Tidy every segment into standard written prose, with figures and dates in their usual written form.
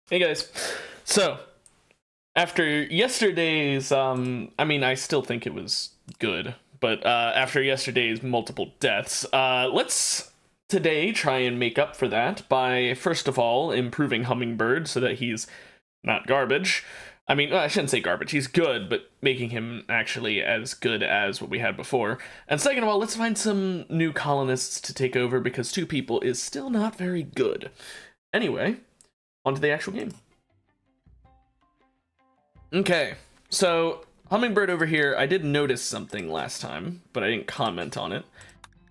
Hey guys. So, after yesterday's I mean I still think it was good, but after yesterday's multiple deaths, let's today try and make up for that by first of all improving Hummingbird so that he's not garbage. I mean, I shouldn't say garbage. He's good, but making him actually as good as what we had before. And second of all, let's find some new colonists to take over because two people is still not very good. Anyway, on to the actual game. Okay, so Hummingbird over here, I did notice something last time, but I didn't comment on it.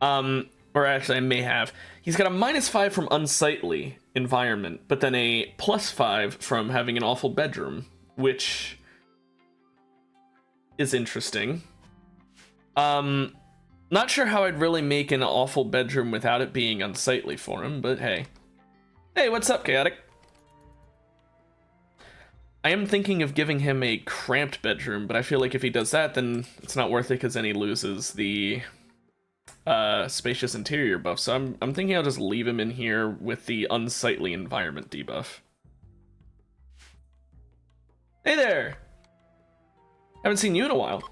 Or actually I may have. He's got a -5 from unsightly environment, but then a +5 from having an awful bedroom, which is interesting. Not sure how I'd really make an awful bedroom without it being unsightly for him, but hey. Hey, what's up, Chaotic? I am thinking of giving him a cramped bedroom, but I feel like if he does that, then it's not worth it because then he loses the spacious interior buff. So I'm thinking I'll just leave him in here with the unsightly environment debuff. Hey there! Haven't seen you in a while.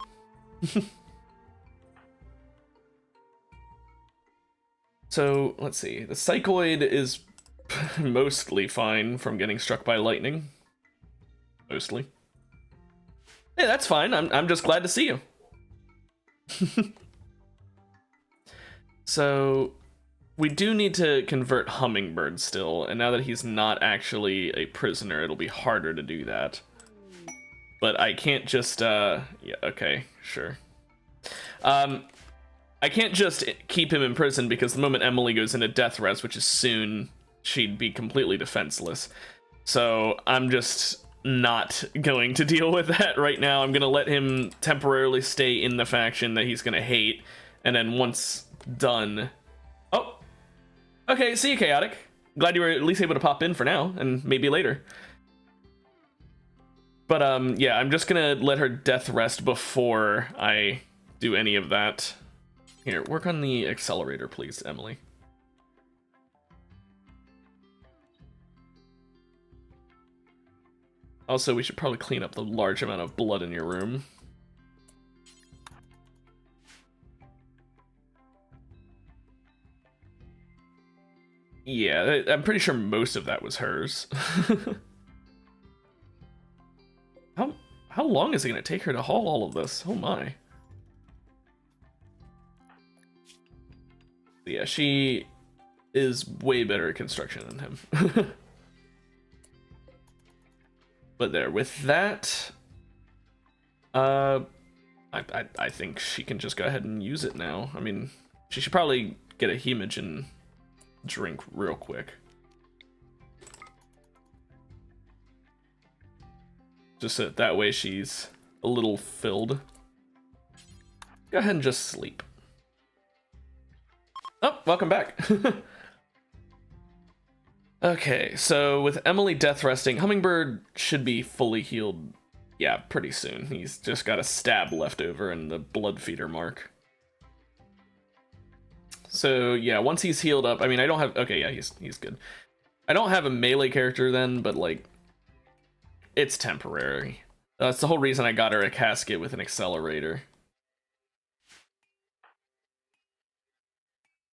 So, let's see. The Psychoid is mostly fine from getting struck by lightning. Mostly. Hey, that's fine. I'm just glad to see you. So, we do need to convert Hummingbird still, and now that he's not actually a prisoner, it'll be harder to do that. But I can't just, yeah, okay, sure. I can't just keep him in prison because the moment Emily goes into death res, which is soon, she'd be completely defenseless. So, I'm just not going to deal with that right now. I'm gonna let him temporarily stay in the faction that he's gonna hate, and then once done... Oh! Okay, see you, Chaotic. Glad you were at least able to pop in for now, and maybe later. But, yeah, I'm just gonna let her death rest before I do any of that. Here, work on the accelerator, please, Emily. Also, we should probably clean up the large amount of blood in your room. Yeah, I'm pretty sure most of that was hers. How long is it going to take her to haul all of this? Oh my. Yeah, she is way better at construction than him. But there, with that, I think she can just go ahead and use it now. I mean, she should probably get a Hemogen drink real quick. Just so that way she's a little filled. Go ahead and just sleep. Oh, welcome back. Okay, so with Emily death resting, Hummingbird should be fully healed, yeah, pretty soon. He's just got a stab left over and the blood feeder mark. So yeah, once he's healed up, I mean, I don't have, okay, yeah, he's good. I don't have a melee character then, but like, it's temporary. That's the whole reason I got her a casket with an accelerator.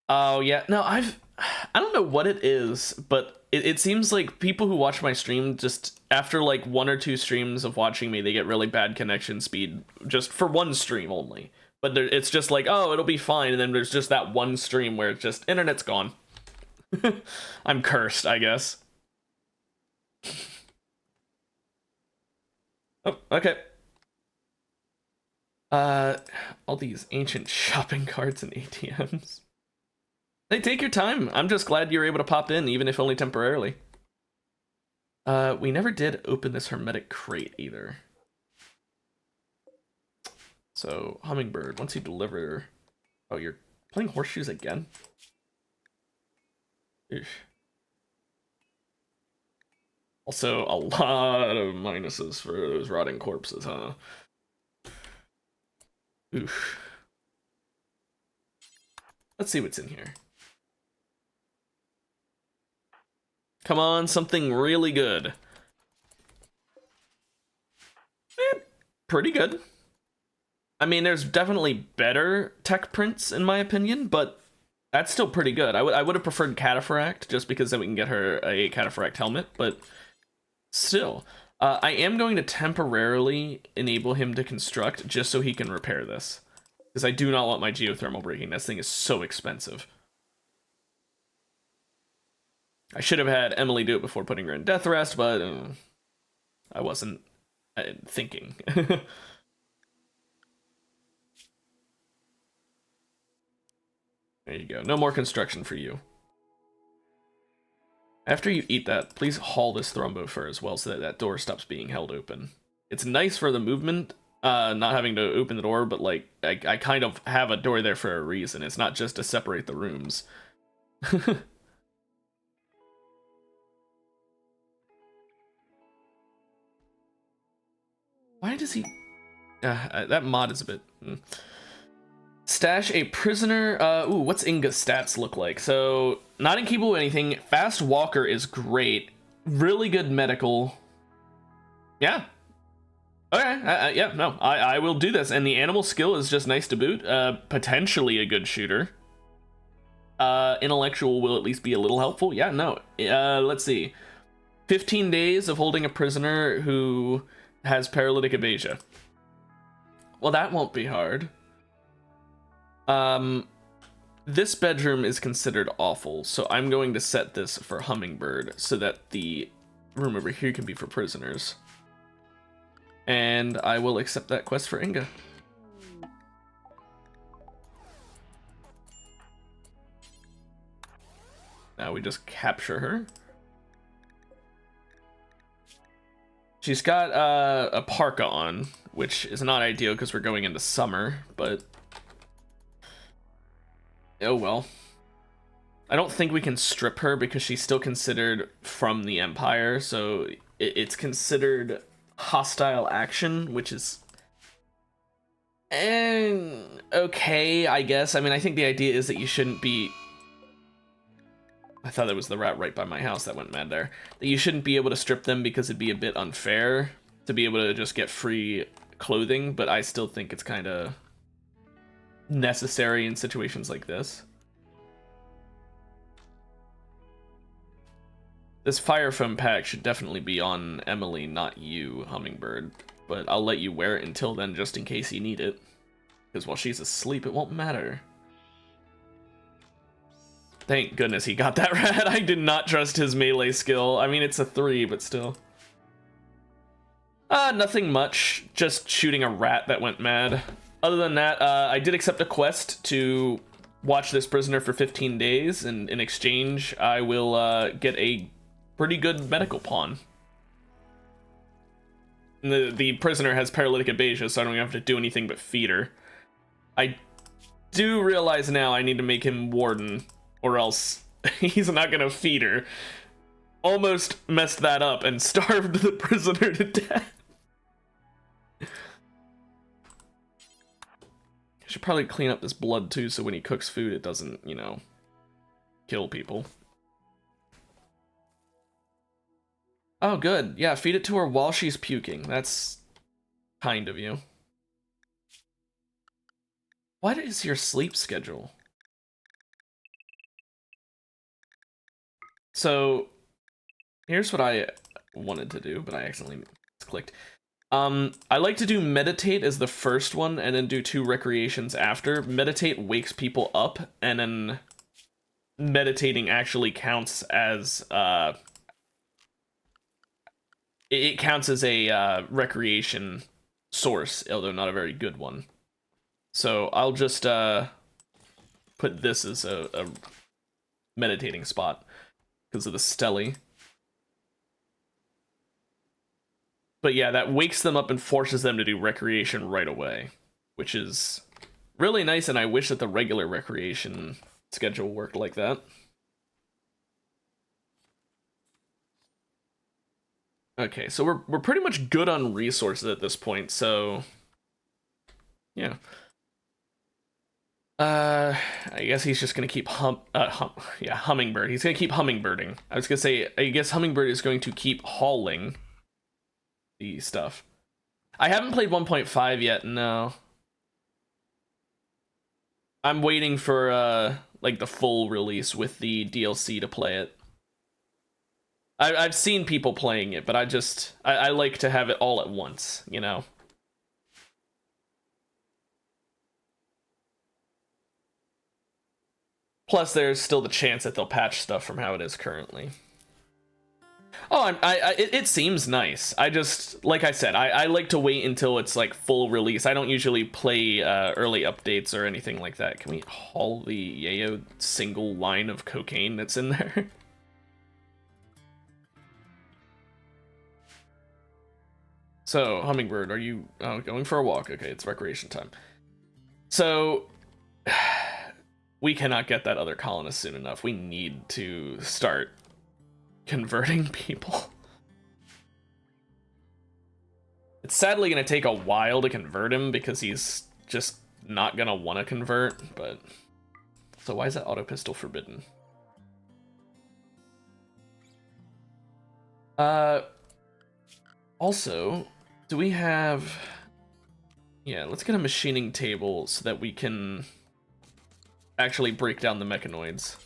Oh yeah, no, I don't know what it is, but it seems like people who watch my stream just after like 1 or 2 streams of watching me, they get really bad connection speed just for one stream only. But it's just like, oh, it'll be fine, and then there's just that one stream where it's just internet's gone. I'm cursed, I guess. Oh, okay. All these ancient shopping carts and ATMs. Hey, take your time. I'm just glad you're able to pop in, even if only temporarily. We never did open this hermetic crate either. So, Hummingbird, once you deliver... Oh, you're playing horseshoes again? Eesh. Also, a lot of minuses for those rotting corpses, huh? Oof. Let's see what's in here. Come on, something really good. pretty good. I mean, there's definitely better tech prints in my opinion, but that's still pretty good. I would have preferred Cataphract just because then we can get her a Cataphract helmet, but still. I am going to temporarily enable him to construct just so he can repair this. Because I do not want my geothermal breaking. This thing is so expensive. I should have had Emily do it before putting her in death rest, but I wasn't thinking. There you go. No more construction for you. After you eat that, please haul this Thrombo Fur as well so that that door stops being held open. It's nice for the movement, not having to open the door, but like, I kind of have a door there for a reason. It's not just to separate the rooms. Why does he... that mod is a bit... Stash a prisoner. Ooh, what's Inga's stats look like? So, not incapable of anything. Fast walker is great. Really good medical. Yeah. Okay, yeah, no, I will do this. And the animal skill is just nice to boot. Potentially a good shooter. Intellectual will at least be a little helpful. Yeah, no. Let's see. 15 days of holding a prisoner who has paralytic aphasia. Well, that won't be hard. This bedroom is considered awful, so I'm going to set this for Hummingbird so that the room over here can be for prisoners. And I will accept that quest for Inga. Now we just capture her. She's got a parka on, which is not ideal because we're going into summer, but oh well. I don't think we can strip her because she's still considered from the Empire, so it's considered hostile action, which is okay, I guess. I mean, I think the idea is that you shouldn't be... I thought that was the rat right by my house that went mad there. That you shouldn't be able to strip them because it'd be a bit unfair to be able to just get free clothing, but I still think it's kind of necessary in situations like this. This fire foam pack should definitely be on Emily, not you, Hummingbird. But I'll let you wear it until then just in case you need it. Because while she's asleep, it won't matter. Thank goodness he got that rat. I did not trust his melee skill. I mean, it's a 3, but still. Nothing much. Just shooting a rat that went mad. Other than that, I did accept a quest to watch this prisoner for 15 days, and in exchange, I will get a pretty good medical pawn. The prisoner has paralytic aphasia, so I don't have to do anything but feed her. I do realize now I need to make him warden, or else he's not gonna feed her. Almost messed that up and starved the prisoner to death. Should probably clean up this blood too, so when he cooks food, it doesn't, you know, kill people. Oh, good. Yeah, feed it to her while she's puking. That's kind of you. What is your sleep schedule? So, here's what I wanted to do, but I accidentally clicked. I like to do meditate as the first one, and then do 2 recreations after. Meditate wakes people up, and then meditating actually counts as, it counts as a recreation source, although not a very good one. So I'll just put this as a meditating spot because of the Stelly. But yeah, that wakes them up and forces them to do recreation right away, which is really nice, and I wish that the regular recreation schedule worked like that. Okay, so we're pretty much good on resources at this point, so yeah. I guess he's just gonna keep Hummingbird. He's gonna keep hummingbirding. I was gonna say, I guess Hummingbird is going to keep hauling the stuff. I haven't played 1.5 yet, no. I'm waiting for like the full release with the DLC to play it. I've seen people playing it, but I like to have it all at once, you know? Plus, there's still the chance that they'll patch stuff from how it is currently. Oh, it seems nice. I just, like I said, I like to wait until it's like full release. I don't usually play early updates or anything like that. Can we haul the Yayo single line of cocaine that's in there? So, Hummingbird, are you going for a walk? Okay, it's recreation time. So, we cannot get that other colonist soon enough. We need to start converting people. It's sadly going to take a while to convert him because he's just not going to want to convert, but... So why is that auto pistol forbidden? Also, do we have... Yeah, let's get a machining table so that we can actually break down the mechanoids.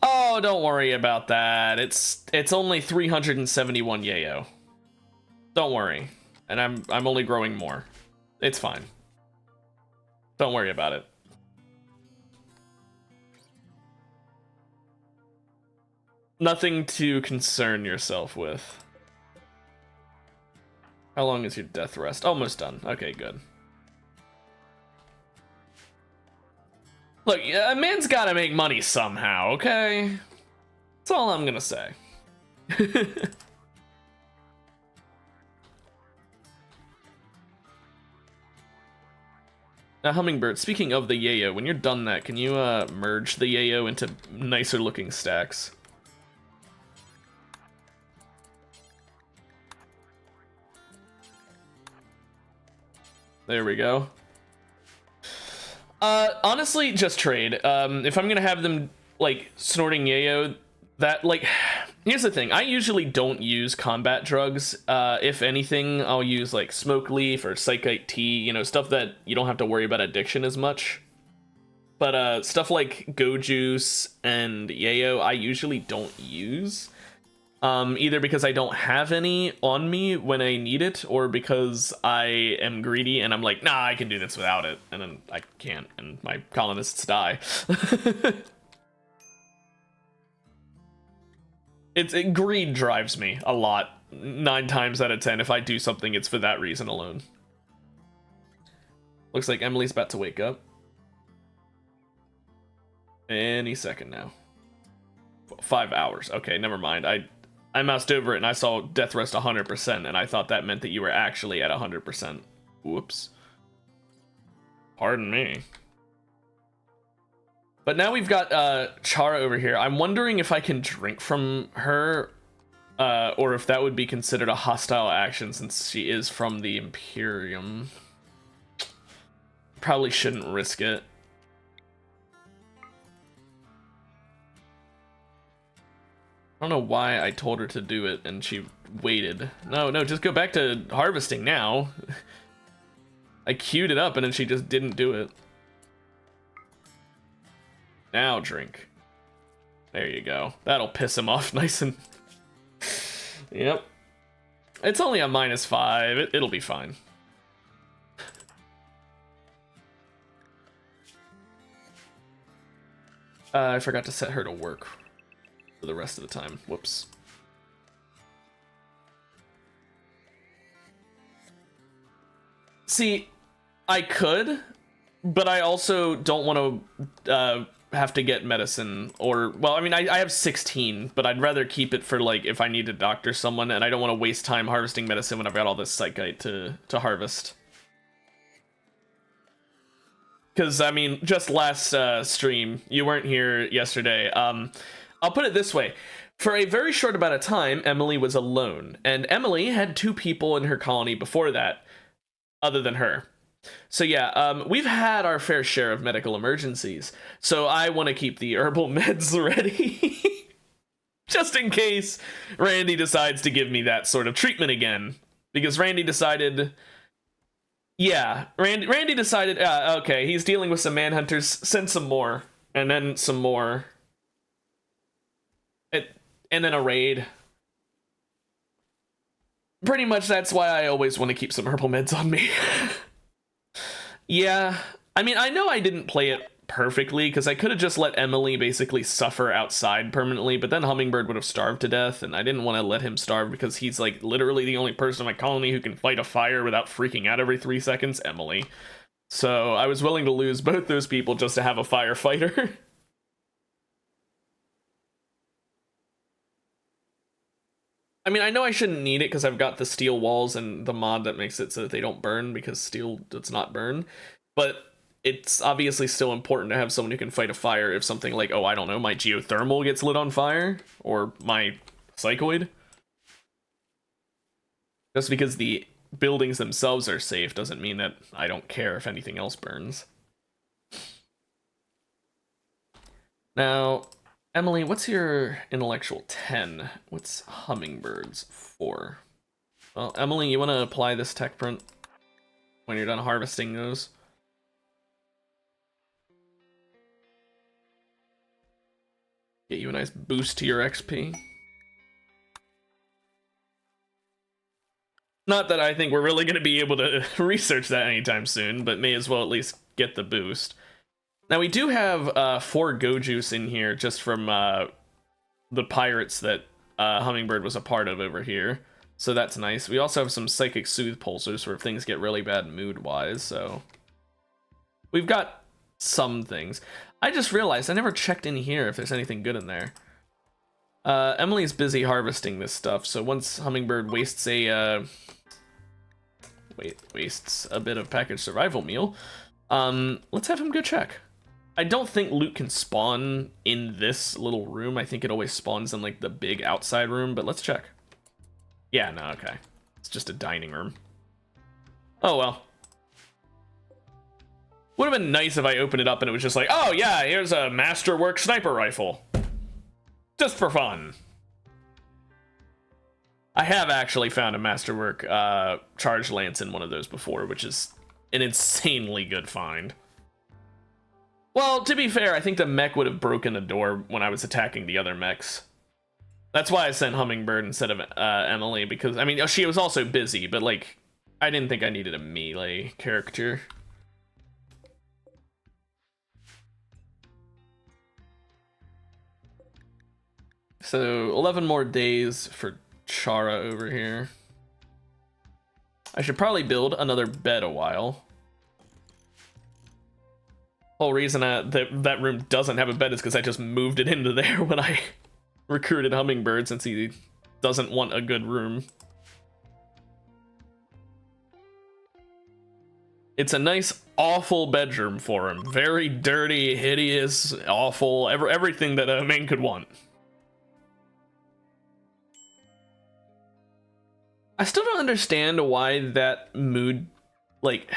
Oh, don't worry about that. It's only 371 Yayo. Don't worry. And I'm only growing more. It's fine. Don't worry about it. Nothing to concern yourself with. How long is your death rest? Almost done. Okay, good. Look, a man's gotta make money somehow, okay? That's all I'm gonna say. Now, Hummingbird, speaking of the Yayo, when you're done that, can you merge the Yayo into nicer looking stacks? There we go. Honestly, just trade. If I'm gonna have them, like, snorting Yayo, that, like... Here's the thing, I usually don't use combat drugs. If anything, I'll use, like, smoke leaf or psychite tea, you know, stuff that you don't have to worry about addiction as much. But, stuff like go juice and Yayo, I usually don't use. Either because I don't have any on me when I need it, or because I am greedy and I'm like, nah, I can do this without it, and then I can't, and my colonists die. Greed drives me a lot. 9 times out of 10, if I do something, it's for that reason alone. Looks like Emily's about to wake up. Any second now. 5 hours. Okay, never mind. I moused over it and I saw death rest 100%, and I thought that meant that you were actually at 100%. Whoops. Pardon me. But now we've got Chara over here. I'm wondering if I can drink from her, or if that would be considered a hostile action since she is from the Imperium. Probably shouldn't risk it. I don't know why I told her to do it and she waited. No, just go back to harvesting now. I queued it up and then she just didn't do it. Now drink. There you go. That'll piss him off nice and... Yep. It's only a -5. It'll be fine. I forgot to set her to work for the rest of the time. Whoops. See, I could, but I also don't want to have to get medicine, or, well, I mean, I have 16, but I'd rather keep it for, like, if I need to doctor someone, and I don't want to waste time harvesting medicine when I've got all this psychite to harvest. Because, I mean, just last stream, you weren't here yesterday. I'll put it this way. For a very short amount of time, Emily was alone, and Emily had 2 people in her colony before that, other than her. So yeah, we've had our fair share of medical emergencies, so I want to keep the herbal meds ready. Just in case Randy decides to give me that sort of treatment again. Because Randy decided... Yeah, Randy decided, okay, he's dealing with some manhunters, send some more. And then some more. And then a raid. Pretty much that's why I always want to keep some herbal meds on me. Yeah, I mean, I know I didn't play it perfectly, because I could have just let Emily basically suffer outside permanently, but then Hummingbird would have starved to death, and I didn't want to let him starve because he's like literally the only person in my colony who can fight a fire without freaking out every 3 seconds, Emily. So I was willing to lose both those people just to have a firefighter. I mean, I know I shouldn't need it because I've got the steel walls and the mod that makes it so that they don't burn, because steel does not burn, but it's obviously still important to have someone who can fight a fire if something like, oh, I don't know, my geothermal gets lit on fire, or my psychoid. Just because the buildings themselves are safe doesn't mean that I don't care if anything else burns. Now, Emily, what's your intellectual 10? What's Hummingbird's 4? Well, Emily, you want to apply this tech print when you're done harvesting those? Get you a nice boost to your XP. Not that I think we're really going to be able to research that anytime soon, but may as well at least get the boost. Now, we do have 4 go juice in here just from the pirates that Hummingbird was a part of over here. So that's nice. We also have some psychic soothe pulsers for if things get really bad mood-wise, so... We've got some things. I just realized I never checked in here if there's anything good in there. Emily's busy harvesting this stuff, so once Hummingbird wastes a wastes a bit of packaged survival meal, let's have him go check. I don't think loot can spawn in this little room. I think it always spawns in like the big outside room, but let's check. Yeah, no, okay. It's just a dining room. Oh well. Would have been nice if I opened it up and it was just like, oh yeah, here's a Masterwork sniper rifle. Just for fun. I have actually found a Masterwork charged lance in one of those before, which is an insanely good find. Well, to be fair, I think the mech would have broken the door when I was attacking the other mechs. That's why I sent Hummingbird instead of Emily, because, I mean, she was also busy, but, like, I didn't think I needed a melee character. So, 11 more days for Chara over here. I should probably build another bed a while. Whole reason that room doesn't have a bed is because I just moved it into there when I recruited Hummingbird, since he doesn't want a good room. It's a nice, awful bedroom for him. Very dirty, hideous, awful, everything that a man could want. I still don't understand why that mood, like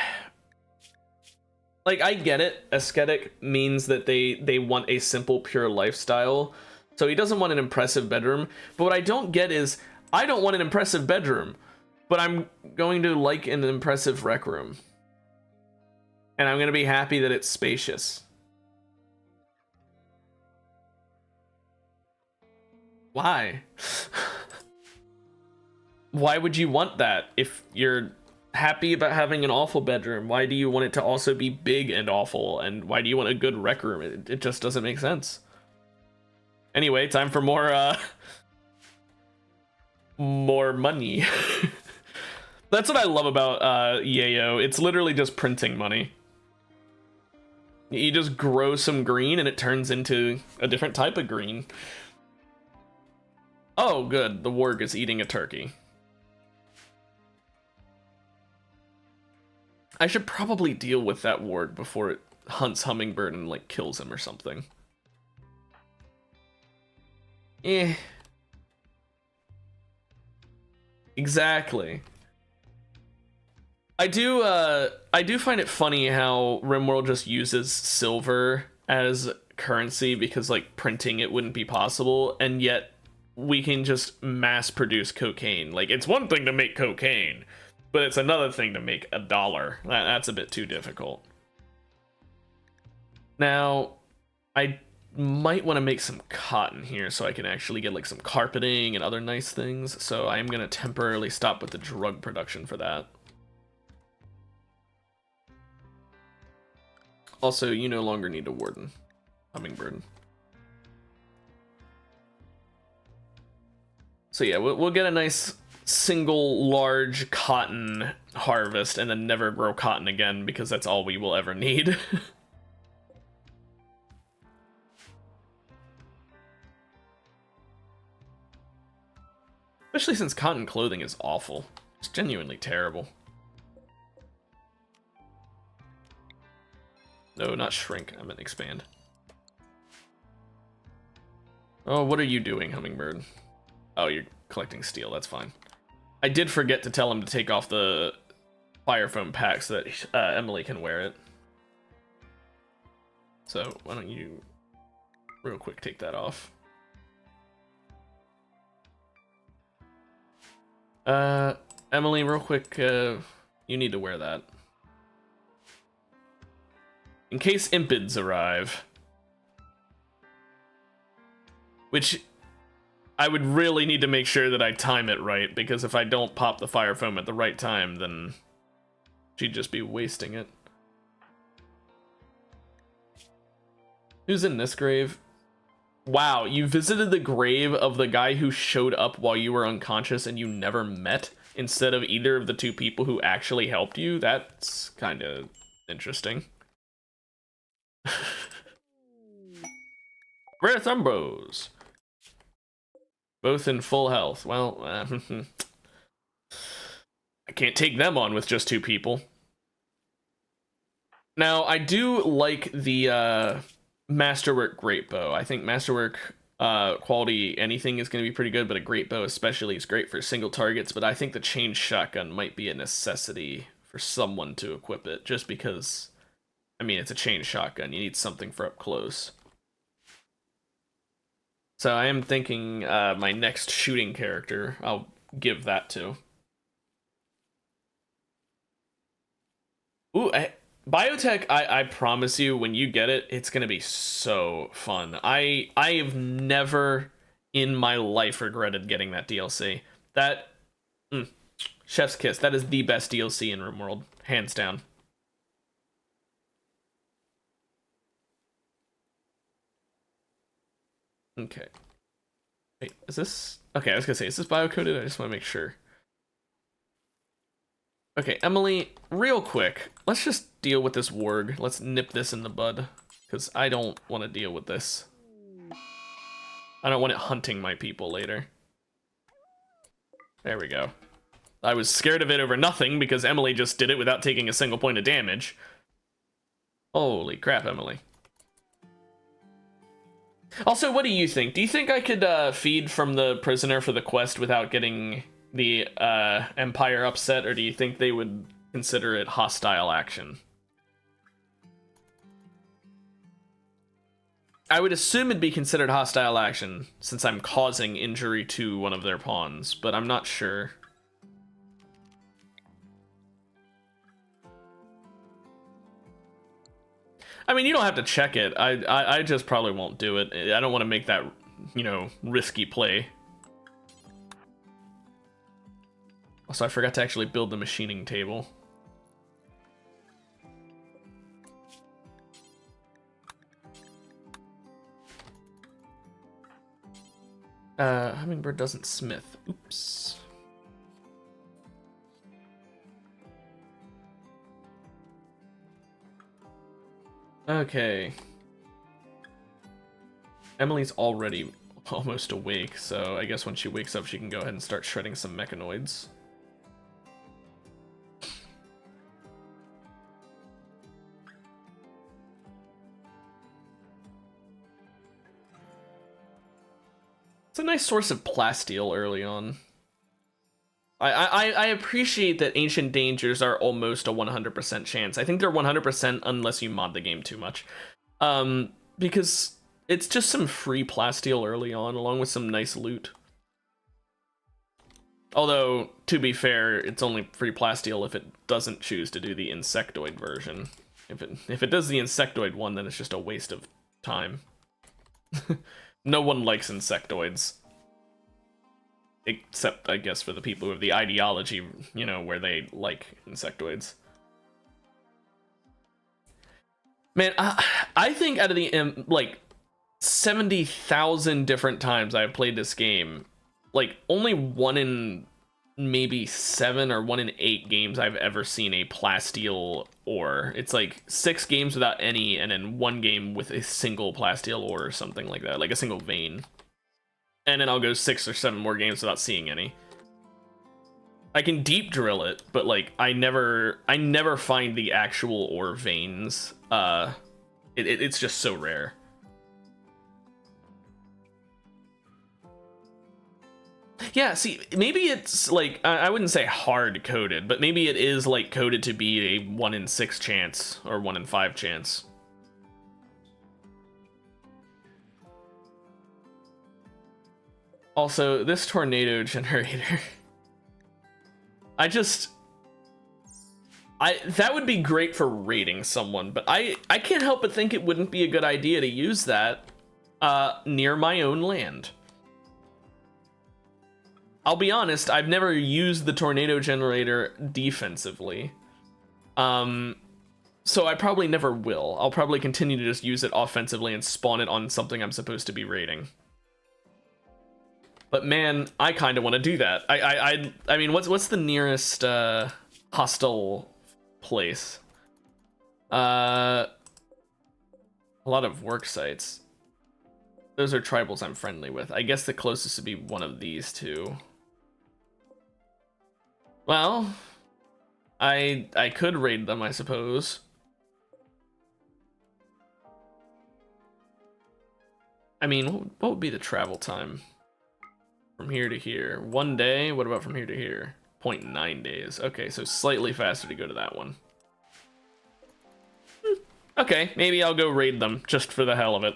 I get it, aesthetic means that they want a simple, pure lifestyle, so he doesn't want an impressive bedroom, but what I don't get is, I don't want an impressive bedroom, but I'm going to like an impressive rec room. And I'm going to be happy that it's spacious. Why? Why would you want that if you're happy about having an awful bedroom? Why do you want it to also be big and awful? And why do you want a good rec room? It just doesn't make sense. Anyway, time for more more money. That's what I love about Yayo. It's literally just printing money. You just grow some green and it turns into a different type of green. Oh, good. The warg is eating a turkey. I should probably deal with that warg before it hunts Hummingbird and, like, kills him or something. Exactly. I do find it funny how Rimworld just uses silver as currency because, like, printing it wouldn't be possible, and yet we can just mass produce cocaine. Like, it's one thing to make cocaine, but it's another thing to make $1. That's a bit too difficult. Now, I might want to make some cotton here so I can actually get like some carpeting and other nice things. So I am going to temporarily stop with the drug production for that. Also, you no longer need a warden, hummingbird. So yeah, we'll get a nice single large cotton harvest and then never grow cotton again because that's all we will ever need. Especially since cotton clothing is awful. It's genuinely terrible. No, not shrink. I meant expand. Oh, what are you doing, hummingbird? Oh, you're collecting steel. That's fine. I did forget to tell him to take off the fire foam pack so that Emily can wear it. So why don't you real quick take that off. Emily, real quick, you need to wear that. In case impids arrive. Which I would really need to make sure that I time it right, because if I don't pop the fire foam at the right time, then she'd just be wasting it. Who's in this grave? Wow, you visited the grave of the guy who showed up while you were unconscious and you never met, instead of either of the two people who actually helped you? That's kind of interesting. Rare Thumbos. Both in full health. Well, I can't take them on with just 2 people. Now, I do like the Masterwork Great Bow. I think Masterwork quality anything is going to be pretty good, but a Great Bow especially is great for single targets. But I think the chain shotgun might be a necessity for someone to equip it, just because, I mean, it's a chain shotgun. You need something for up close. So I am thinking my next shooting character, I'll give that to. Ooh, Biotech, I promise you, when you get it, it's gonna be so fun. I have never in my life regretted getting that DLC. That, chef's kiss, that is the best DLC in Rimworld, hands down. Okay. Wait, is this... Okay, I was gonna say, is this bio-coded? I just want to make sure. Okay, Emily, real quick, let's just deal with this warg. Let's nip this in the bud, because I don't want to deal with this. I don't want it hunting my people later. There we go. I was scared of it over nothing, because Emily just did it without taking a single point of damage. Holy crap, Emily. Also, what do you think? Do you think I could feed from the prisoner for the quest without getting the Empire upset, or do you think they would consider it hostile action? I would assume it'd be considered hostile action, since I'm causing injury to one of their pawns, but I'm not sure. I mean, you don't have to check it. I just probably won't do it. I don't want to make that, you know, risky play. Also, I forgot to actually build the machining table. Hummingbird doesn't smith. Oops. Okay. Emily's already almost awake, so I guess when she wakes up, she can go ahead and start shredding some mechanoids. It's a nice source of plasteel early on. I appreciate that Ancient Dangers are almost a 100% chance. I think they're 100% unless you mod the game too much. Because it's just some free plasteel early on, along with some nice loot. Although, to be fair, it's only free plasteel if it doesn't choose to do the insectoid version. If it does the insectoid one, then it's just a waste of time. No one likes insectoids. Except, I guess, for the people who have the ideology, you know, where they like insectoids. Man, I think out of the, like, 70,000 different times I've played this game, like, only 1 in maybe 7 or 1 in 8 games I've ever seen a plasteel ore. It's like 6 games without any, and then 1 game with a single plasteel ore or something like that, like a single vein. And then I'll go 6 or 7 more games without seeing any. I can deep drill it, but like I never find the actual ore veins. It's just so rare. Yeah, see, maybe it's like, I wouldn't say hard coded, but maybe it is like coded to be a 1 in 6 chance or 1 in 5 chance. Also, this tornado generator, that would be great for raiding someone, but I can't help but think it wouldn't be a good idea to use that near my own land. I'll be honest, I've never used the tornado generator defensively. So I probably never will. I'll probably continue to just use it offensively and spawn it on something I'm supposed to be raiding. But man, I kind of want to do that. I mean, what's the nearest hostile place? A lot of work sites. Those are tribals I'm friendly with. I guess the closest would be one of these two. Well, I could raid them, I suppose. I mean, what would be the travel time? From here to here. 1 day? What about from here to here? 0.9 days. Okay, so slightly faster to go to that one. Okay, maybe I'll go raid them, just for the hell of it.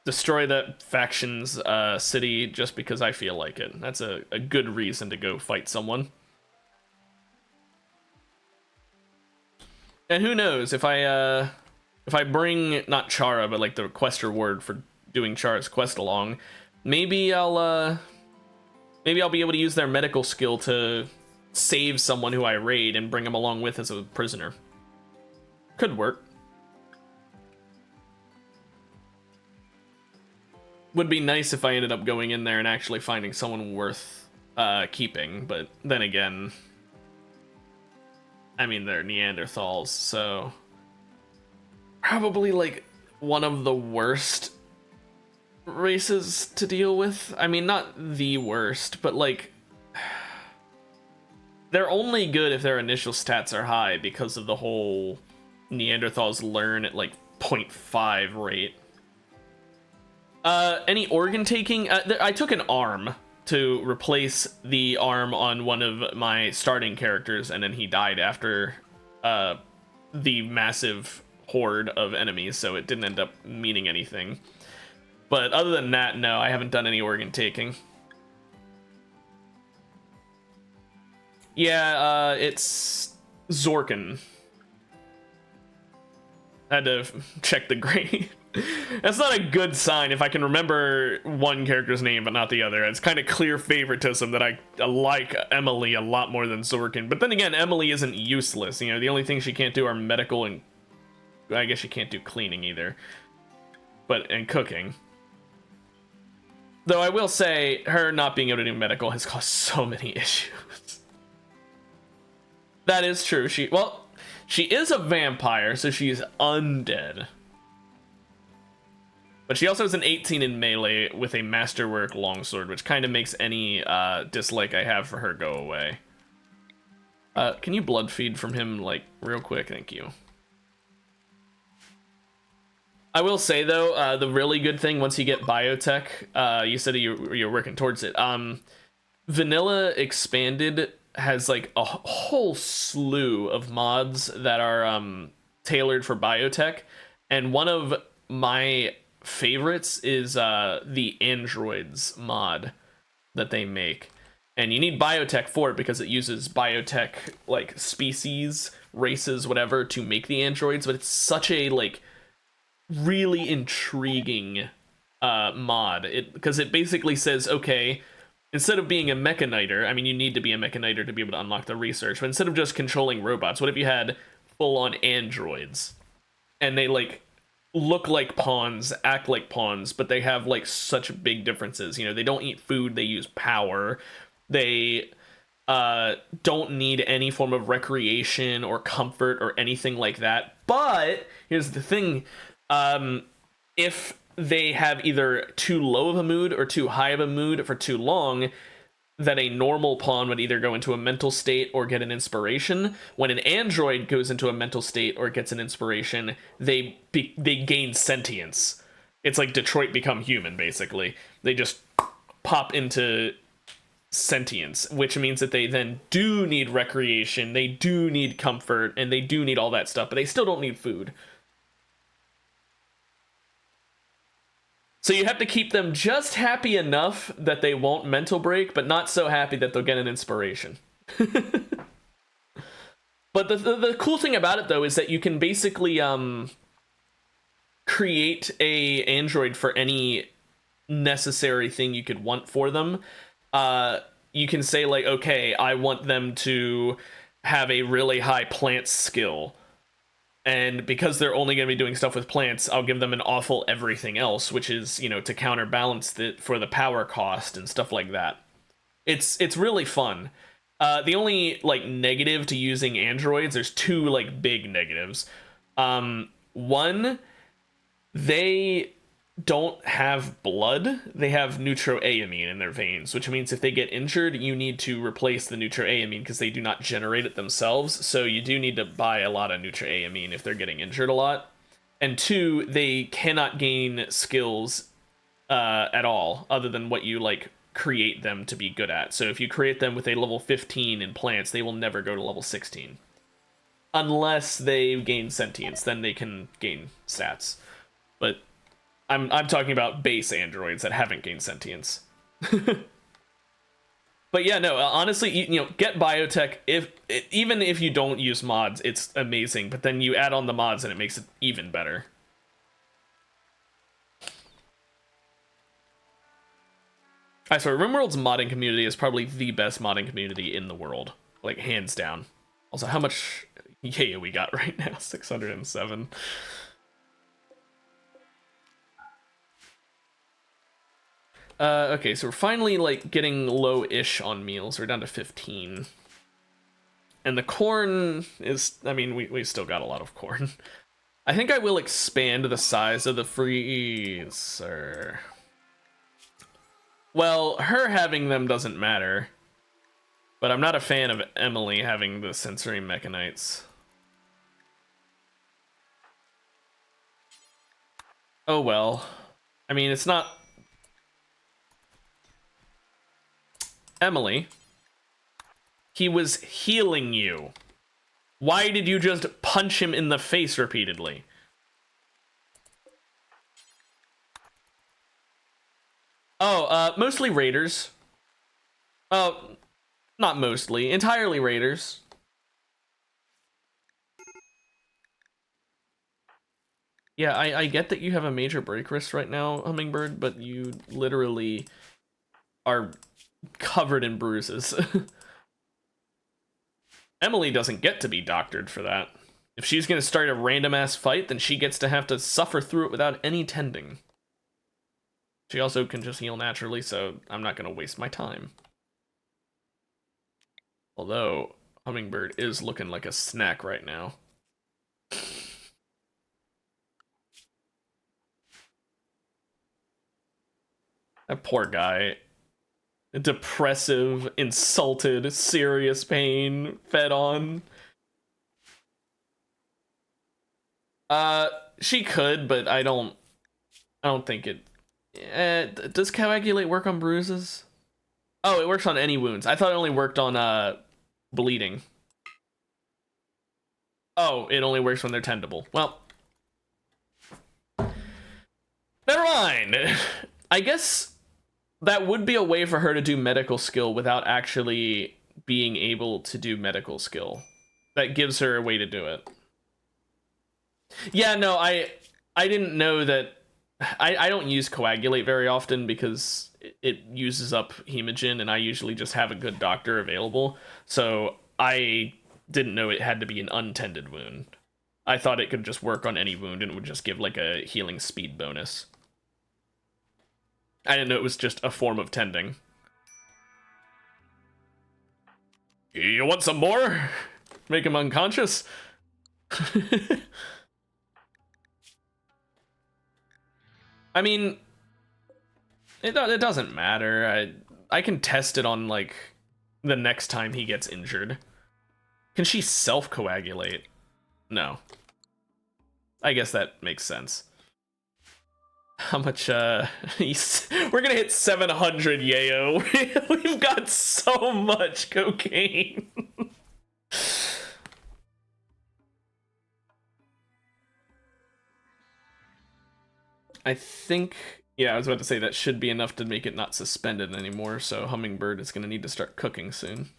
Destroy that faction's city just because I feel like it. That's a good reason to go fight someone. And who knows, if I bring, not Chara, but like the quest reward for doing Chara's quest along, maybe I'll be able to use their medical skill to save someone who I raid and bring them along with as a prisoner. Could work. Would be nice if I ended up going in there and actually finding someone worth keeping, but then again, I mean, they're Neanderthals, so probably like one of the worst races to deal with. I mean, not the worst, but like they're only good if their initial stats are high because of the whole Neanderthals learn at like 0.5 rate. Any organ taking? I took an arm to replace the arm on one of my starting characters, and then he died after the massive horde of enemies, so it didn't end up meaning anything. But other than that, no, I haven't done any organ taking. Yeah, it's Zorkin. I had to check the grade. That's not a good sign if I can remember one character's name but not the other. It's kind of clear favoritism that I like Emily a lot more than Zorkin. But then again, Emily isn't useless. You know, the only things she can't do are medical and I guess she can't do cleaning either. And cooking. Though I will say, her not being able to do medical has caused so many issues. That is true. She is a vampire, so she's undead. But she also has an 18 in melee with a masterwork longsword, which kind of makes any dislike I have for her go away. Can you blood feed from him, like, real quick? Thank you. I will say, though, the really good thing, once you get biotech, you said you're working towards it. Vanilla Expanded has, like, a whole slew of mods that are tailored for biotech. And one of my favorites is the androids mod that they make. And you need biotech for it because it uses biotech, like, species, races, whatever, to make the androids. But it's such a, like, really intriguing mod. Because it basically says, okay, instead of being a mechaniter, I mean, you need to be a mechaniter to be able to unlock the research, but instead of just controlling robots, what if you had full-on androids? And they, like, look like pawns, act like pawns, but they have, like, such big differences. You know, they don't eat food, they use power. They don't need any form of recreation or comfort or anything like that. But here's the thing. If they have either too low of a mood or too high of a mood for too long, that a normal pawn would either go into a mental state or get an inspiration. When an android goes into a mental state or gets an inspiration, they gain sentience. It's like Detroit Become Human, basically. They just pop into sentience, which means that they then do need recreation, they do need comfort, and they do need all that stuff, but they still don't need food. So you have to keep them just happy enough that they won't mental break, but not so happy that they'll get an inspiration. But the cool thing about it, though, is that you can basically create a android for any necessary thing you could want for them. You can say, like, okay, I want them to have a really high plant skill. And because they're only going to be doing stuff with plants, I'll give them an awful everything else, which is, you know, to counterbalance it for the power cost and stuff like that. It's really fun. The only, like, negative to using androids, there's two, like, big negatives. One, they don't have blood. They have neutroamine in their veins, which means if they get injured, you need to replace the neutroamine because they do not generate it themselves. So you do need to buy a lot of neutroamine if they're getting injured a lot. And two, they cannot gain skills at all other than what you, like, create them to be good at. So if you create them with a level 15 in plants, they will never go to level 16 unless they gain sentience. Then they can gain stats. But I'm talking about base androids that haven't gained sentience. But yeah, no, honestly, you know, get biotech. Even if you don't use mods, it's amazing. But then you add on the mods and it makes it even better. I swear, Rimworld's modding community is probably the best modding community in the world, like, hands down. Also, how much yay we got right now? 607. Okay, so we're finally, like, getting low-ish on meals. We're down to 15. And the corn is, I mean, we still got a lot of corn. I think I will expand the size of the freezer. Well, her having them doesn't matter. But I'm not a fan of Emily having the sensory mechanites. Oh well. I mean, it's not... Emily, he was healing you. Why did you just punch him in the face repeatedly? Oh, mostly raiders. Oh, not mostly, entirely raiders. Yeah, I get that you have a major break risk right now, Hummingbird, but you literally are covered in bruises. Emily doesn't get to be doctored for that. If she's gonna start a random ass fight, then she gets to have to suffer through it without any tending. She also can just heal naturally, so I'm not gonna waste my time. Although, Hummingbird is looking like a snack right now. That poor guy. Depressive, insulted, serious pain, fed on. She could, but I don't think it... does coagulate work on bruises? Oh, it works on any wounds. I thought it only worked on, bleeding. Oh, it only works when they're tendable. Well, never mind. I guess that would be a way for her to do medical skill without actually being able to do medical skill. That gives her a way to do it. Yeah, no, I didn't know that. I don't use coagulate very often because it uses up hemogen, and I usually just have a good doctor available. So I didn't know it had to be an untended wound. I thought it could just work on any wound and it would just give like a healing speed bonus. I didn't know it was just a form of tending. You want some more? Make him unconscious? I mean, it doesn't matter. I can test it on, like, the next time he gets injured. Can she self-coagulate? No. I guess that makes sense. How much, we're gonna hit 700, yayo. We've got so much cocaine. I think, yeah, I was about to say that should be enough to make it not suspended anymore, so Hummingbird is gonna need to start cooking soon.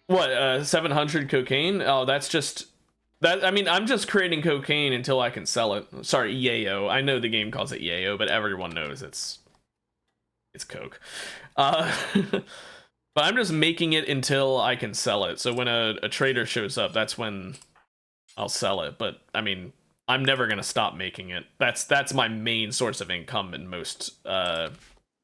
What, 700 cocaine? Oh, that's just... That, I mean, I'm just creating cocaine until I can sell it. Sorry, yayo. I know the game calls it yayo, but everyone knows it's coke. But I'm just making it until I can sell it. So when a trader shows up, that's when I'll sell it. But I mean, I'm never gonna stop making it. That's my main source of income in most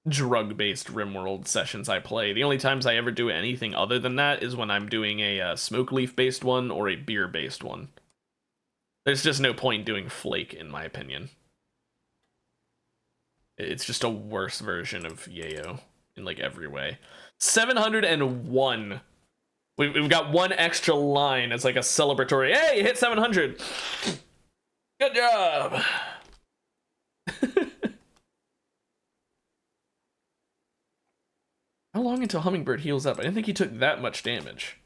drug-based Rimworld sessions I play. The only times I ever do anything other than that is when I'm doing a smoke leaf-based one or a beer-based one. There's just no point doing flake, in my opinion. It's just a worse version of yayo in like every way. 701. We've got one extra line as like a celebratory. Hey, you hit 700. Good job. How long until Hummingbird heals up? I didn't think he took that much damage.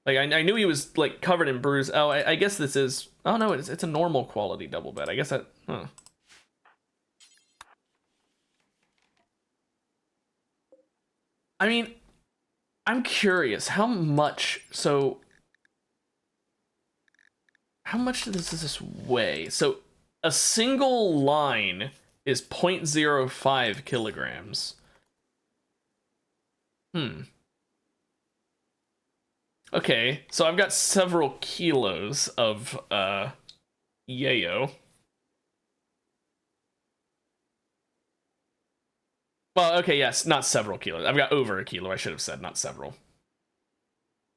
Like, I knew he was, like, covered in bruise. Oh, I guess this is... Oh, no, it's a normal quality double bed. I guess that... Huh. I mean, I'm curious. How much... So... How much does this weigh? So, a single line is 0.05 kilograms. Okay, so I've got several kilos of yayo. Well, okay, yes, not several kilos. I've got over a kilo, I should have said, not several.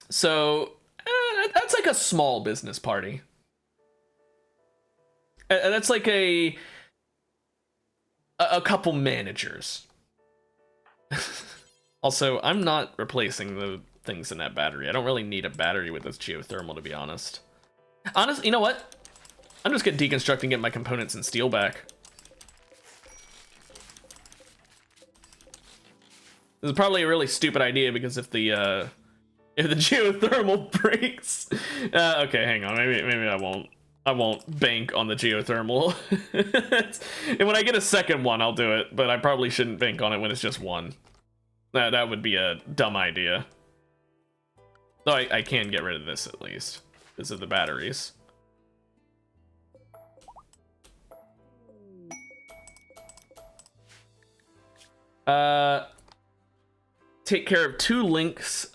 So, that's like a small business party. That's like a couple managers. Also, I'm not replacing the things in that battery. I don't really need a battery with this geothermal, to be honest. Honestly, you know what? I'm just gonna deconstruct and get my components and steel back. This is probably a really stupid idea because if the geothermal breaks, okay, hang on. Maybe I won't bank on the geothermal. And when I get a second one, I'll do it. But I probably shouldn't bank on it when it's just one. That would be a dumb idea. Though I can get rid of this at least because of the batteries. Take care of 2 links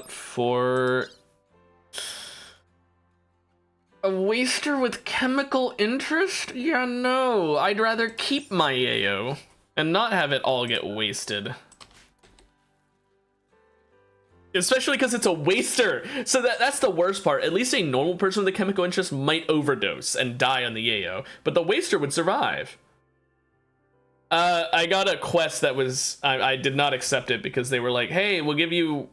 for a waster with chemical interest? Yeah, no. I'd rather keep my yayo and not have it all get wasted. Especially because it's a waster. So that's the worst part. At least a normal person with a chemical interest might overdose and die on the yayo, but the waster would survive. I got a quest that was... I did not accept it because they were like, hey, we'll give you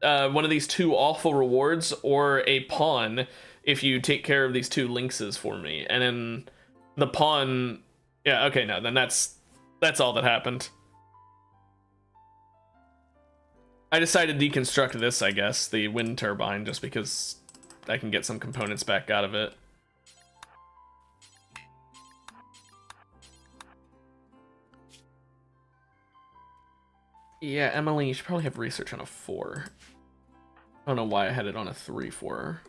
one of these 2 awful rewards or a pawn if you take care of these 2 lynxes for me. And then the pawn... Yeah, okay, no, then that's all that happened. I decided to deconstruct this, I guess, the wind turbine, just because I can get some components back out of it. Yeah, Emily, you should probably have research on a 4. I don't know why I had it on a 3 for her.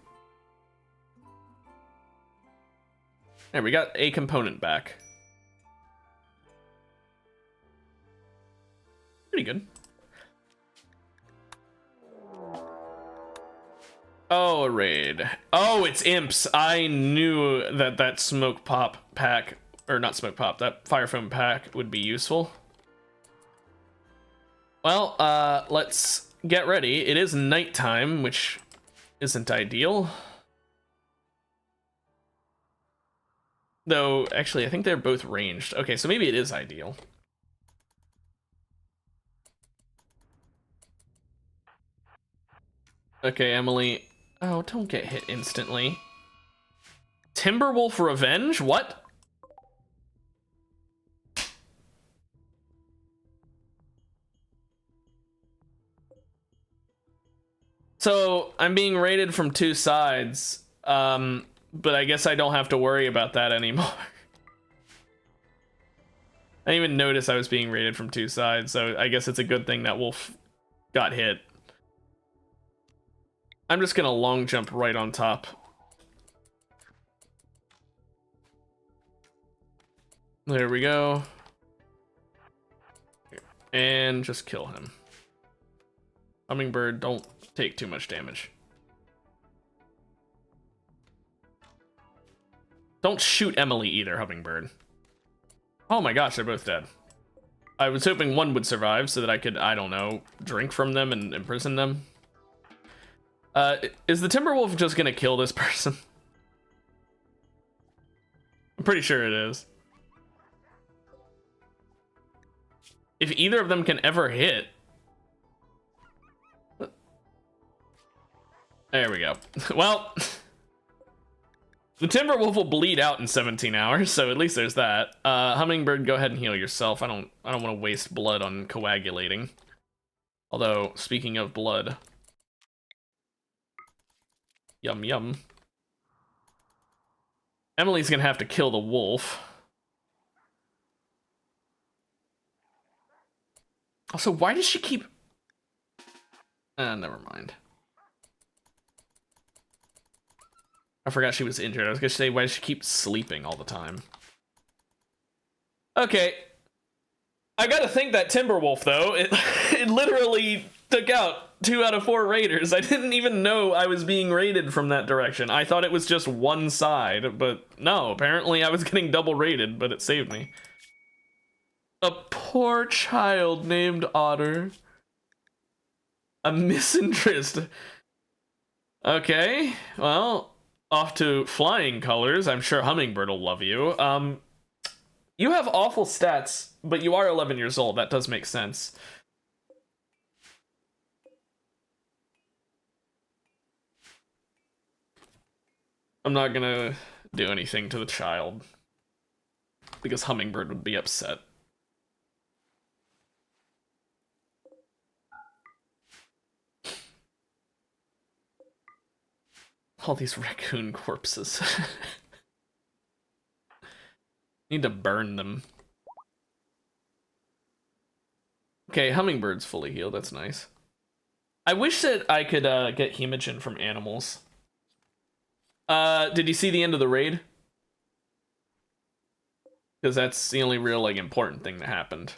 There, we got a component back. Pretty good. Oh, a raid. Oh, it's imps. I knew that that smoke pop pack, or not smoke pop, that fire foam pack would be useful. Well, let's get ready. It is nighttime, which isn't ideal. Though, actually, I think they're both ranged. Okay, so maybe it is ideal. Okay, Emily. Oh, don't get hit instantly. Timberwolf Revenge? What? So, I'm being raided from 2 sides, but I guess I don't have to worry about that anymore. I didn't even notice I was being raided from 2 sides, so I guess it's a good thing that Wolf got hit. I'm just gonna long jump right on top. There we go. And just kill him. Hummingbird, don't take too much damage. Don't shoot Emily either, Hummingbird. Oh my gosh, they're both dead. I was hoping one would survive so that I could, I don't know, drink from them and imprison them. Is the Timberwolf just gonna kill this person? I'm pretty sure it is. If either of them can ever hit. There we go. Well, the Timberwolf will bleed out in 17 hours, so at least there's that. Hummingbird, go ahead and heal yourself. I don't want to waste blood on coagulating. Although, speaking of blood. Yum yum. Emily's gonna have to kill the wolf. Also, why does she keep... never mind. I forgot she was injured. I was gonna say, why does she keep sleeping all the time? Okay. I gotta think that Timberwolf, though, it literally took out 2 out of 4 raiders. I didn't even know I was being raided from that direction. I thought it was just one side, but no, apparently I was getting double raided, but it saved me. A poor child named Otter. A misinterest. Okay, well, off to flying colors. I'm sure Hummingbird will love you. You have awful stats, but you are 11 years old. That does make sense. I'm not gonna do anything to the child because Hummingbird would be upset. All these raccoon corpses. Need to burn them. Okay, Hummingbird's fully healed. That's nice. I wish that I could get hemogen from animals. Did you see the end of the raid? Because that's the only real, like, important thing that happened.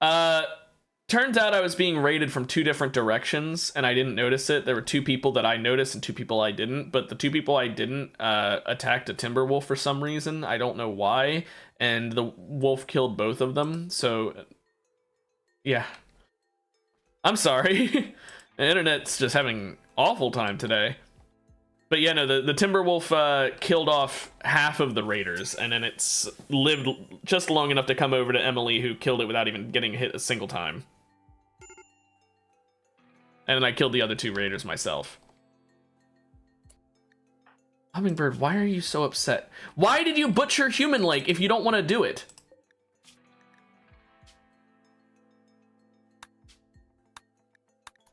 Turns out I was being raided from 2 different directions, and I didn't notice it. There were 2 people that I noticed and 2 people I didn't, but the 2 people I didn't attacked a Timberwolf for some reason. I don't know why, and the wolf killed both of them, so... yeah. I'm sorry. The internet's just having awful time today. But yeah, no, the Timberwolf killed off half of the raiders, and then it's lived just long enough to come over to Emily, who killed it without even getting hit a single time. And then I killed the other 2 raiders myself. Hummingbird, why are you so upset? Why did you butcher Human Lake if you don't want to do it?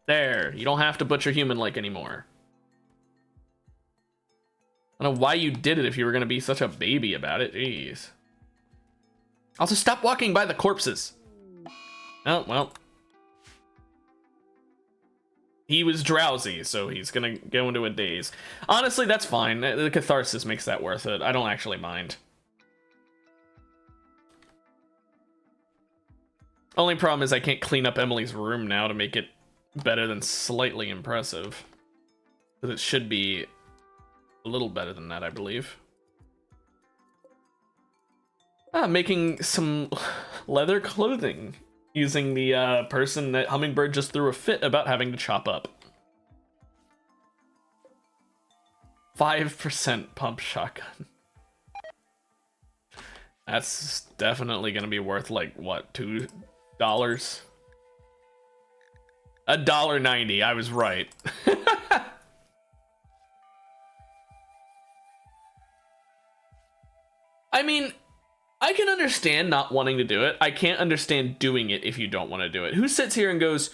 There, you don't have to butcher Human Lake anymore. I don't know why you did it if you were going to be such a baby about it. Jeez. Also, stop walking by the corpses. Oh, well. He was drowsy, so he's gonna go into a daze. Honestly, that's fine. The catharsis makes that worth it. I don't actually mind. Only problem is I can't clean up Emily's room now to make it better than slightly impressive. Because it should be a little better than that, I believe. Making some leather clothing using the person that Hummingbird just threw a fit about having to chop up. 5% pump shotgun. That's definitely gonna be worth like what, $2? $1.90. I was right. I mean, I can understand not wanting to do it. I can't understand doing it if you don't want to do it. Who sits here and goes,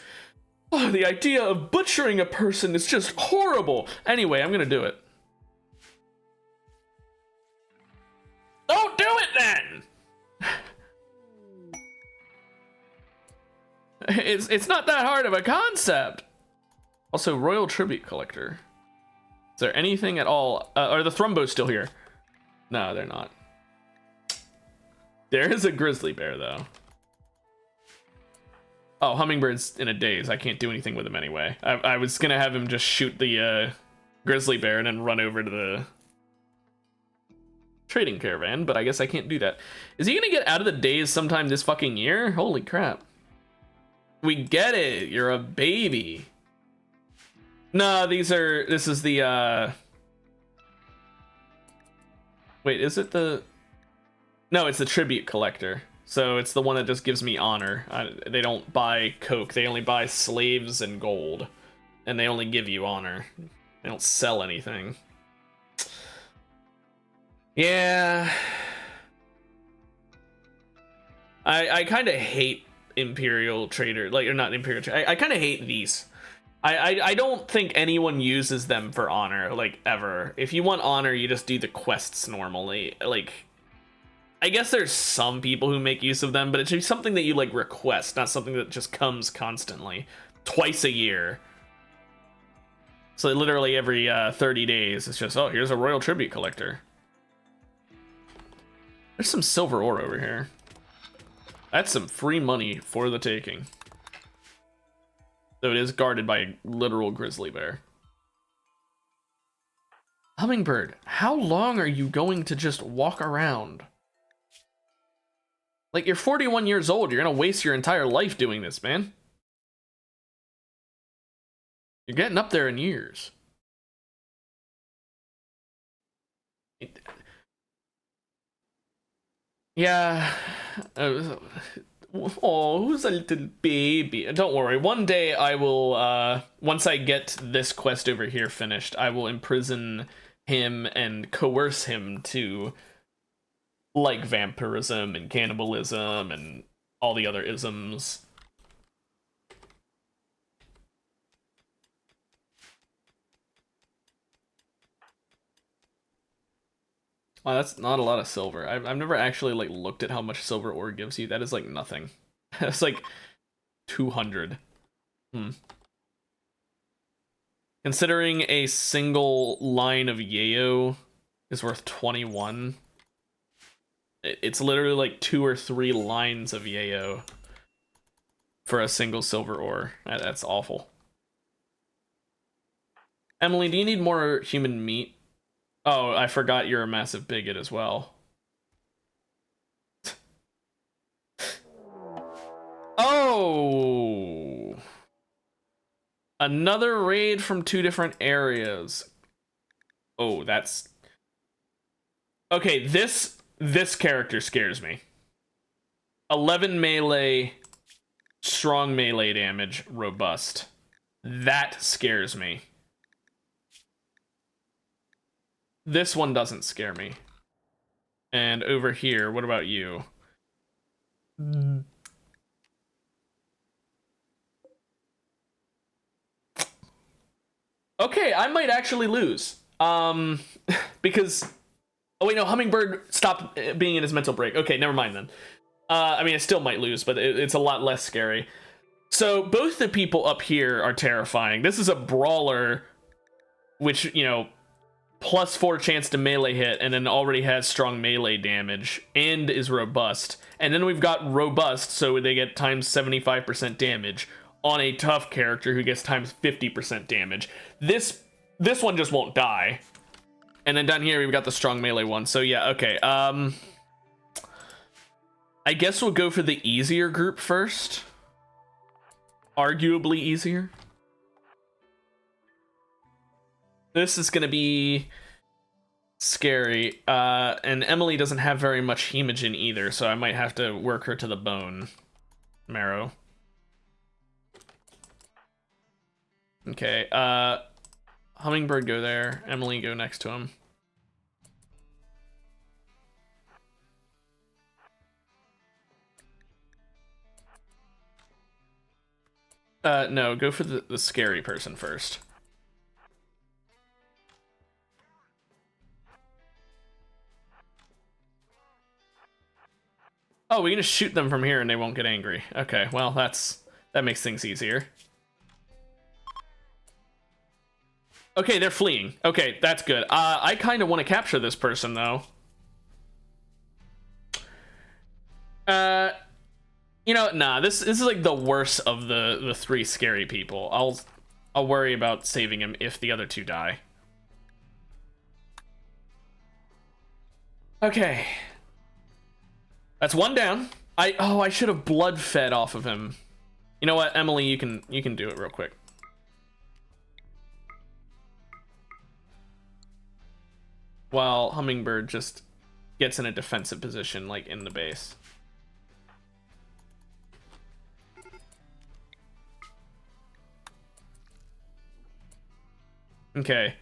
oh, the idea of butchering a person is just horrible. Anyway, I'm gonna do it. Don't do it then! It's not that hard of a concept. Also, Royal Tribute Collector. Is there anything at all? Are the Thrumbos still here? No, they're not. There is a grizzly bear, though. Oh, Hummingbird's in a daze. I can't do anything with him anyway. I was gonna have him just shoot the grizzly bear and then run over to the trading caravan, but I guess I can't do that. Is he gonna get out of the daze sometime this fucking year? Holy crap. We get it. You're a baby. No, this is the, wait, is it the, no, it's the tribute collector. So it's the one that just gives me honor. They don't buy coke. They only buy slaves and gold. And they only give you honor. They don't sell anything. Yeah. I kind of hate Imperial Trader, like, or not Imperial Trader. I kind of hate these. I don't think anyone uses them for honor, like, ever. If you want honor, you just do the quests normally. Like, I guess there's some people who make use of them, but it should be something that you, like, request, not something that just comes constantly. Twice a year. So literally every 30 days, it's just, oh, here's a Royal Tribute Collector. There's some silver ore over here. That's some free money for the taking. Though it is guarded by a literal grizzly bear. Hummingbird, how long are you going to just walk around? Like, you're 41 years old. You're gonna waste your entire life doing this, man. You're getting up there in years. Yeah. Oh, who's a little baby? Don't worry. One day I will, once I get this quest over here finished, I will imprison him and coerce him to, like, vampirism and cannibalism and all the other isms. Oh, that's not a lot of silver. I've never actually, like, looked at how much silver ore gives you. That is, like, nothing. That's, like, 200. Considering a single line of yayo is worth 21, it's literally, like, 2 or 3 lines of yayo for a single silver ore. That's awful. Emily, do you need more human meat? Oh, I forgot you're a massive bigot as well. Oh! Another raid from 2 different areas. Oh, that's... Okay, this character scares me. 11 melee, strong melee damage, robust. That scares me. This one doesn't scare me. And over here, what about you? Okay, I might actually lose. Because... Oh wait, no, Hummingbird stopped being in his mental break. Okay, never mind then. I mean, I still might lose, but it's a lot less scary. So both the people up here are terrifying. This is a brawler, which, you know, +4 chance to melee hit, and then already has strong melee damage, and is robust. And then we've got robust, so they get times 75% damage on a tough character who gets times 50% damage. This one just won't die. And then down here we've got the strong melee one. So yeah, okay. I guess we'll go for the easier group first. Arguably easier. This is gonna be scary. And Emily doesn't have very much hemogen either, so I might have to work her to the bone marrow. Okay, Hummingbird, go there. Emily, go next to him. No, go for the scary person first. Oh, we can just shoot them from here and they won't get angry. Okay, well, that makes things easier. Okay, they're fleeing. Okay, that's good. I kind of want to capture this person, though. You know, nah, this is like the worst of the three scary people. I'll worry about saving him if the other two die. Okay. That's one down. I should have blood fed off of him. You know what, Emily, you can do it real quick. While Hummingbird just gets in a defensive position, like in the base. Okay.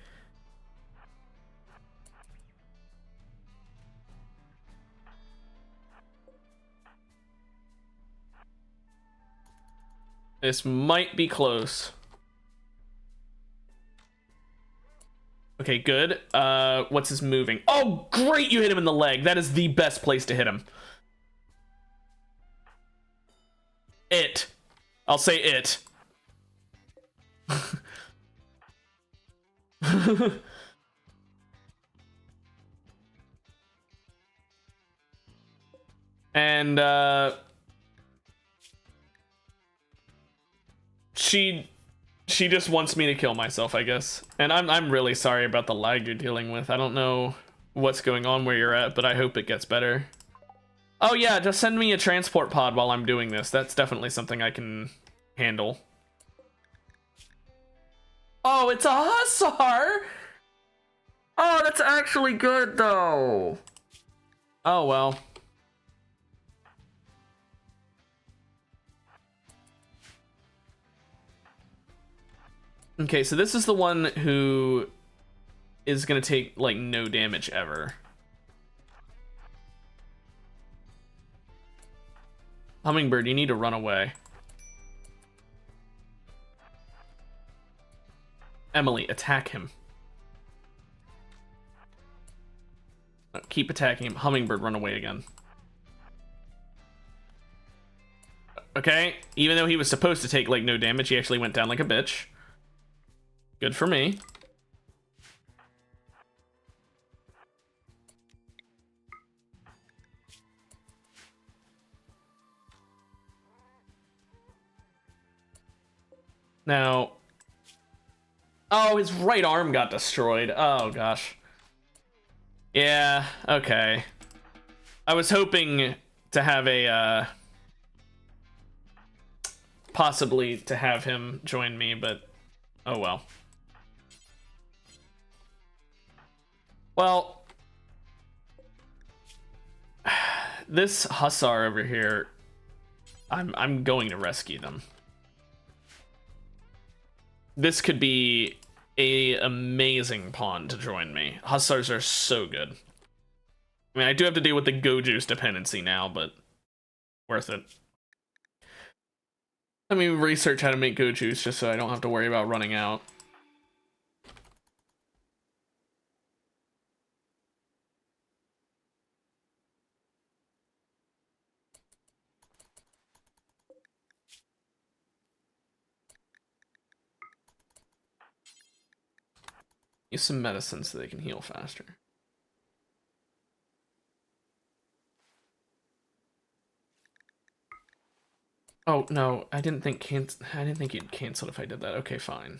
This might be close. Okay, good. What's his moving? Oh, great, you hit him in the leg. That is the best place to hit him. It. I'll say it. And, she just wants me to kill myself, I guess. And I'm really sorry about the lag you're dealing with. I don't know what's going on where you're at, but I hope it gets better. Oh yeah, just send me a transport pod while I'm doing this. That's definitely something I can handle. Oh, it's a Hussar! Oh, that's actually good, though. Oh, well. Okay, so this is the one who is gonna take, like, no damage ever. Hummingbird, you need to run away. Emily, attack him. Keep attacking him. Hummingbird, run away again. Okay, even though he was supposed to take, like, no damage, he actually went down like a bitch. Good for me. Now... Oh, his right arm got destroyed. Oh, gosh. Yeah, okay. I was hoping to have a, possibly to have him join me, but oh well. Well, this Hussar over here, I'm going to rescue them. This could be a amazing pawn to join me. Hussars are so good. I mean, I do have to deal with the Go Juice dependency now, but worth it. Let me research how to make Go Juice just so I don't have to worry about running out. Use some medicine so they can heal faster. Oh no, I didn't think you'd cancel if I did that. Okay, fine.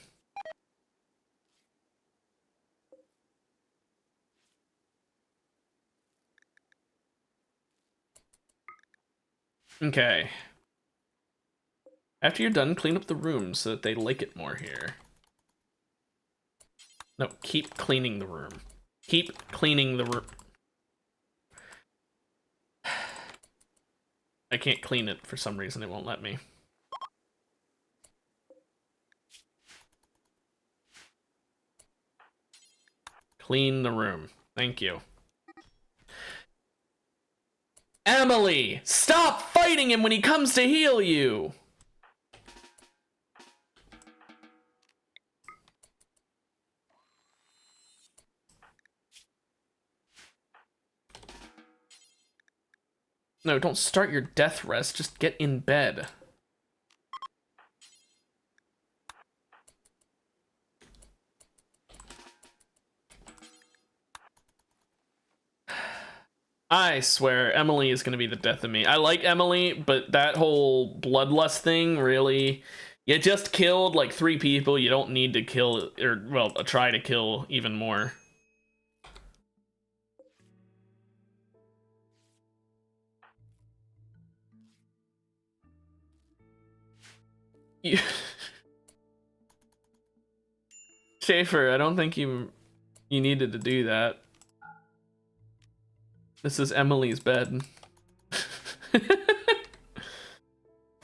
Okay. After you're done, clean up the room so that they like it more here. No, keep cleaning the room. Keep cleaning the room. I can't clean it for some reason, it won't let me. Clean the room. Thank you. Emily! Stop fighting him when he comes to heal you! No, don't start your death rest, just get in bed. I swear, Emily is gonna be the death of me. I like Emily, but that whole bloodlust thing, really... You just killed, like, 3 people, you don't need to kill, or, well, try to kill even more. Schaefer, I don't think you needed to do that. This is Emily's bed.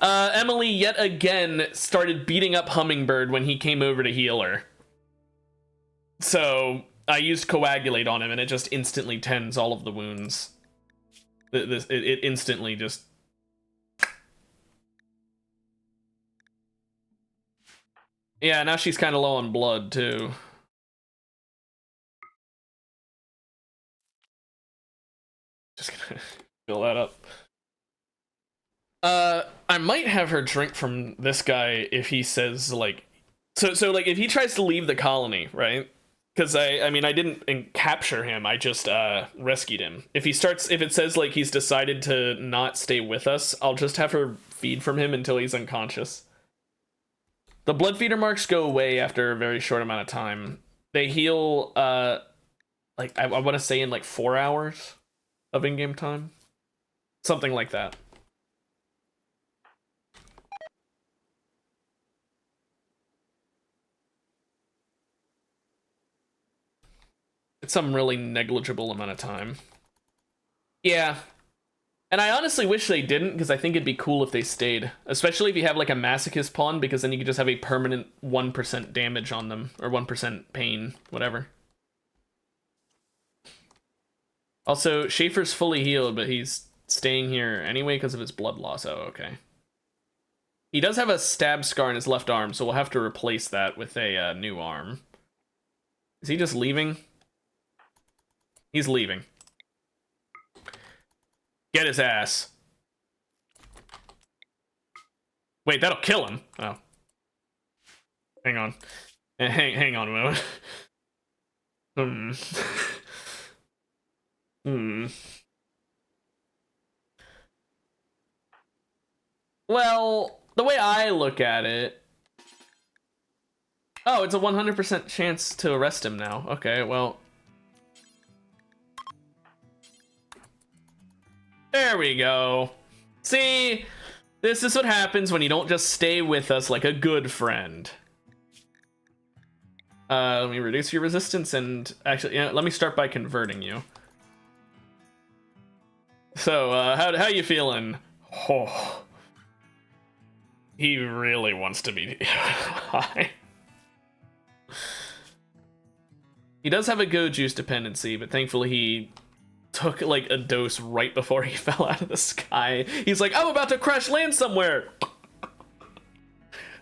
Emily yet again started beating up Hummingbird when he came over to heal her. So I used Coagulate on him and it just instantly tends all of the wounds. It instantly just... Yeah, now she's kind of low on blood too. Just gonna fill that up. I might have her drink from this guy if he says, like... So like, if he tries to leave the colony, right? Because, I mean, I didn't capture him, I just, rescued him. If it says, like, he's decided to not stay with us, I'll just have her feed from him until he's unconscious. The blood feeder marks go away after a very short amount of time. They heal, like, I want to say in, like, 4 hours of in-game time. Something like that. It's some really negligible amount of time. Yeah. And I honestly wish they didn't, because I think it'd be cool if they stayed. Especially if you have, like, a masochist pawn, because then you could just have a permanent 1% damage on them. Or 1% pain, whatever. Also, Schaefer's fully healed, but he's staying here anyway because of his blood loss. Oh, okay. He does have a stab scar in his left arm, so we'll have to replace that with a new arm. Is he just leaving? He's leaving. Get his ass. Wait, that'll kill him. Oh. Hang on. Hang on a moment. Well, the way I look at it... Oh, it's a 100% chance to arrest him now. Okay, well... There we go. See? This is what happens when you don't just stay with us like a good friend. Let me reduce your resistance and... Actually, let me start by converting you. So, how you feeling? Oh. He really wants to be high. He does have a go juice dependency, but thankfully he took like a dose right before he fell out of the sky. He's like, I'm about to crash land somewhere.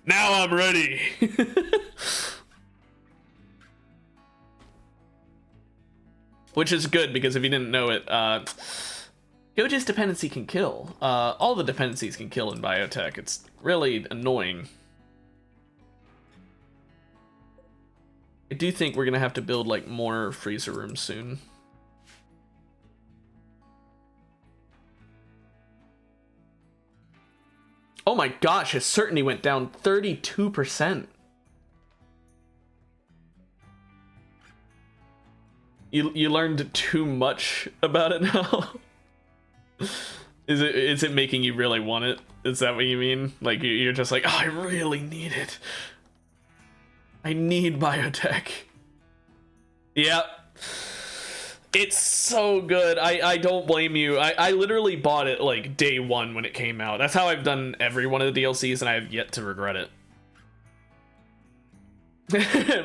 Now I'm ready. Which is good, because if you didn't know it, go juice dependency can kill. All the dependencies can kill in biotech. It's really annoying. I do think we're gonna have to build like more freezer rooms soon. Oh my gosh, his certainty went down 32%. You learned too much about it now? Is it making you really want it? Is that what you mean? Like you're just like, oh, I really need it. I need biotech. Yep. It's so good. I don't blame you. I literally bought it like day one when it came out. That's how I've done every one of the DLCs, and I have yet to regret it.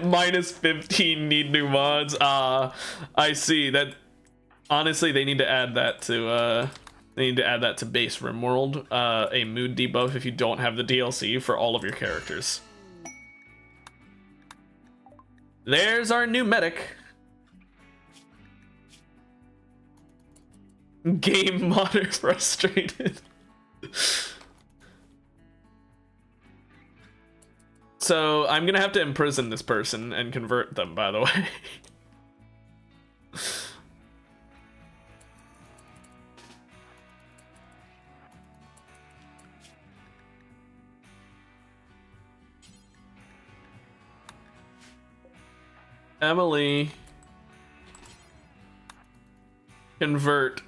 Minus 15 need new mods. I see that. Honestly, they need to add that to base Rimworld. A mood debuff if you don't have the DLC for all of your characters. There's our new medic. Game modder frustrated. So I'm gonna have to imprison this person and convert them, by the way. Emily, convert.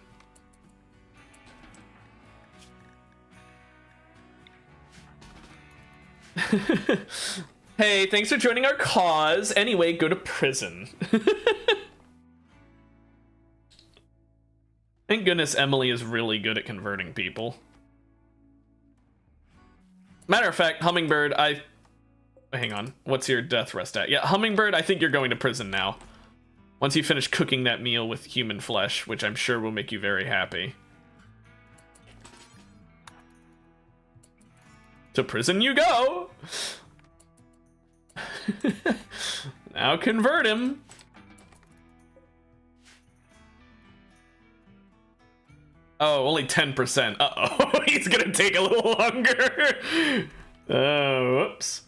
Hey, thanks for joining our cause. Anyway, go to prison. Thank goodness Emily is really good at converting people. Matter of fact, Hummingbird, hang on. What's your death rest at? Yeah, Hummingbird, I think you're going to prison now. Once you finish cooking that meal with human flesh, which I'm sure will make you very happy. To prison you go! Now convert him. Oh, only 10%. Uh-oh, he's gonna take a little longer. Whoops.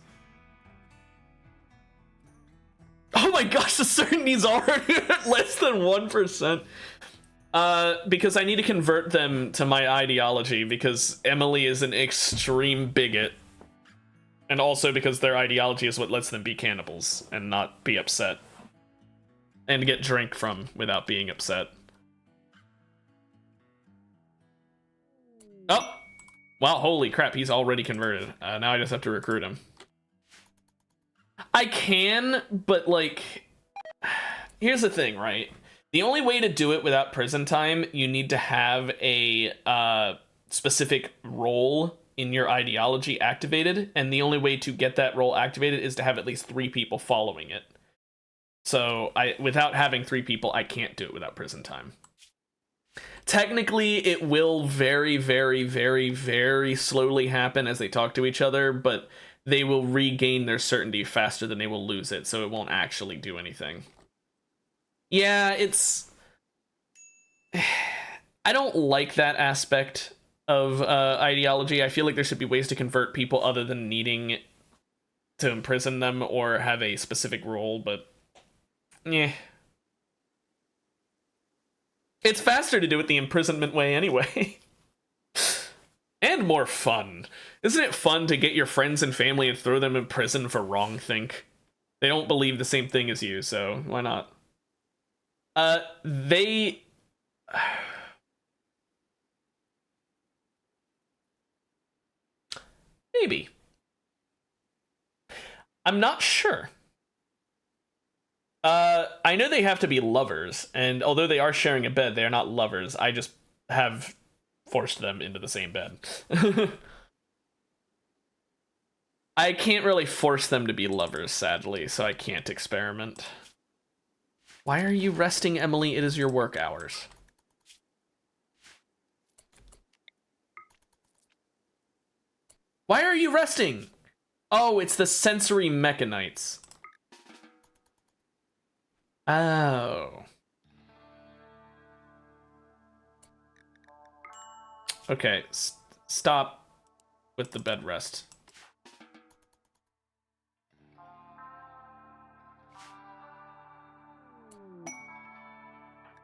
Oh my gosh, the certainty's already at less than 1%. Because I need to convert them to my ideology, because Emily is an extreme bigot. And also because their ideology is what lets them be cannibals and not be upset. And get drink from without being upset. Oh! Wow, holy crap, he's already converted. Now I just have to recruit him. I can, but like... Here's the thing, right? The only way to do it without prison time, you need to have a specific role in your ideology activated, and the only way to get that role activated is to have at least 3 people following it. So without having 3 people, I can't do it without prison time. Technically, it will very, very, very, very slowly happen as they talk to each other, but they will regain their certainty faster than they will lose it, so it won't actually do anything. Yeah, it's... I don't like that aspect of ideology. I feel like there should be ways to convert people other than needing to imprison them or have a specific role, but... yeah. It's faster to do it the imprisonment way anyway. And more fun. Isn't it fun to get your friends and family and throw them in prison for wrongthink? They don't believe the same thing as you, so why not? They... Maybe. I'm not sure. I know they have to be lovers, and although they are sharing a bed, they are not lovers. I just have forced them into the same bed. I can't really force them to be lovers, sadly, so I can't experiment. Why are you resting, Emily? It is your work hours. Why are you resting? Oh, it's the sensory mechanites. Oh. Okay, stop with the bed rest.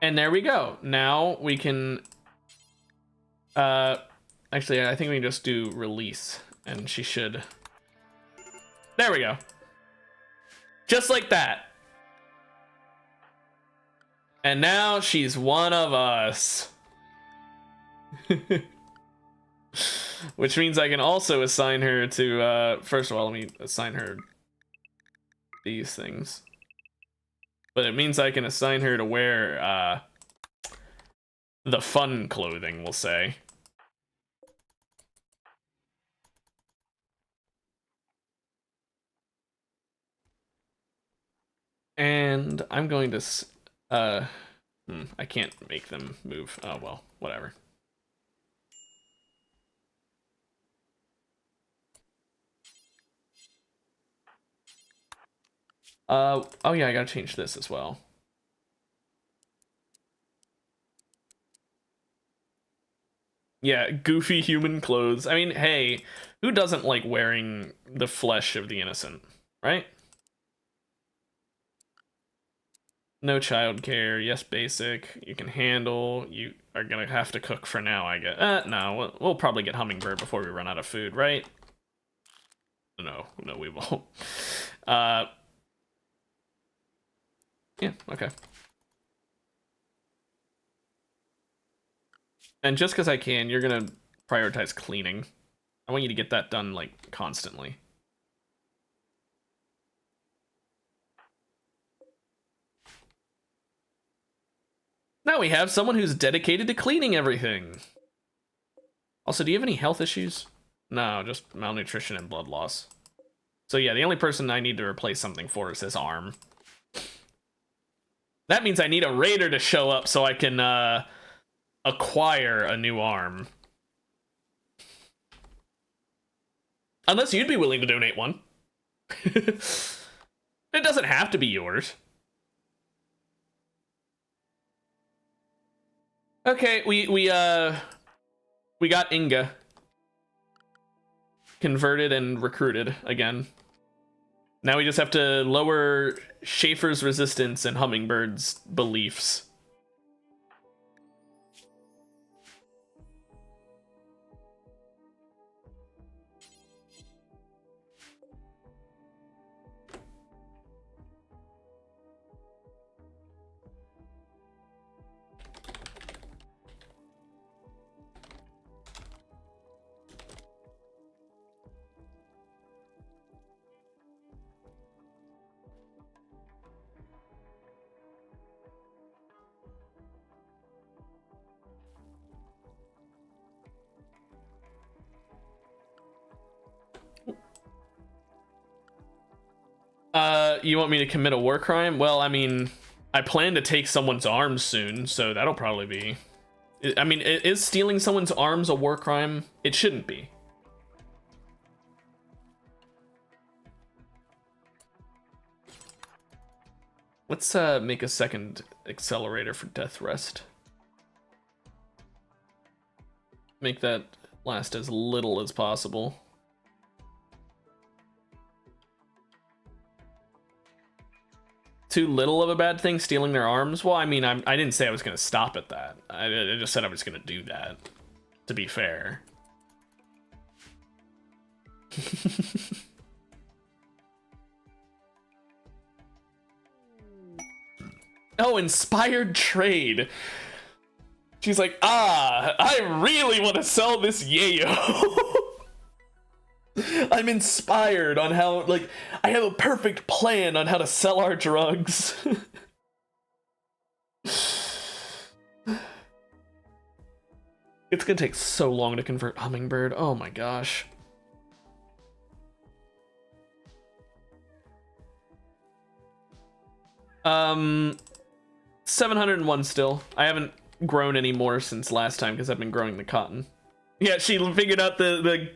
And there we go. Now we can... actually, I think we can just do release. And she should... There we go. Just like that. And now she's one of us. Which means I can also assign her to, first of all, let me assign her these things. But it means I can assign her to wear, the fun clothing, we'll say. And I'm going to, I can't make them move. Oh, well, whatever. Oh yeah, I gotta change this as well. Yeah, goofy human clothes. I mean, hey, who doesn't like wearing the flesh of the innocent, right? No childcare. Yes, basic. You can handle. You are gonna have to cook for now, I guess. No, we'll probably get hummingbird before we run out of food, right? No, we won't. Yeah, okay. And just because I can, you're gonna prioritize cleaning. I want you to get that done, like, constantly. Now we have someone who's dedicated to cleaning everything. Also, do you have any health issues? No, just malnutrition and blood loss. So yeah, the only person I need to replace something for is this arm. That means I need a raider to show up so I can acquire a new arm. Unless you'd be willing to donate one. It doesn't have to be yours. Okay, we got Inga converted and recruited again. Now we just have to lower Schaefer's resistance and Hummingbird's beliefs. You want me to commit a war crime? Well, I mean, I plan to take someone's arms soon, so that'll probably be... I mean, is stealing someone's arms a war crime? It shouldn't be. Let's make a second accelerator for death rest. Make that last as little as possible. Too little of a bad thing, stealing their arms? Well, I mean, I didn't say I was going to stop at that. I just said I was going to do that, to be fair. Oh, inspired trade. She's like, I really want to sell this yayo. I'm inspired on how, like, I have a perfect plan on how to sell our drugs. It's gonna take so long to convert Hummingbird. Oh my gosh. Um, 701 still. I haven't grown any more since last time because I've been growing the cotton. Yeah, she figured out the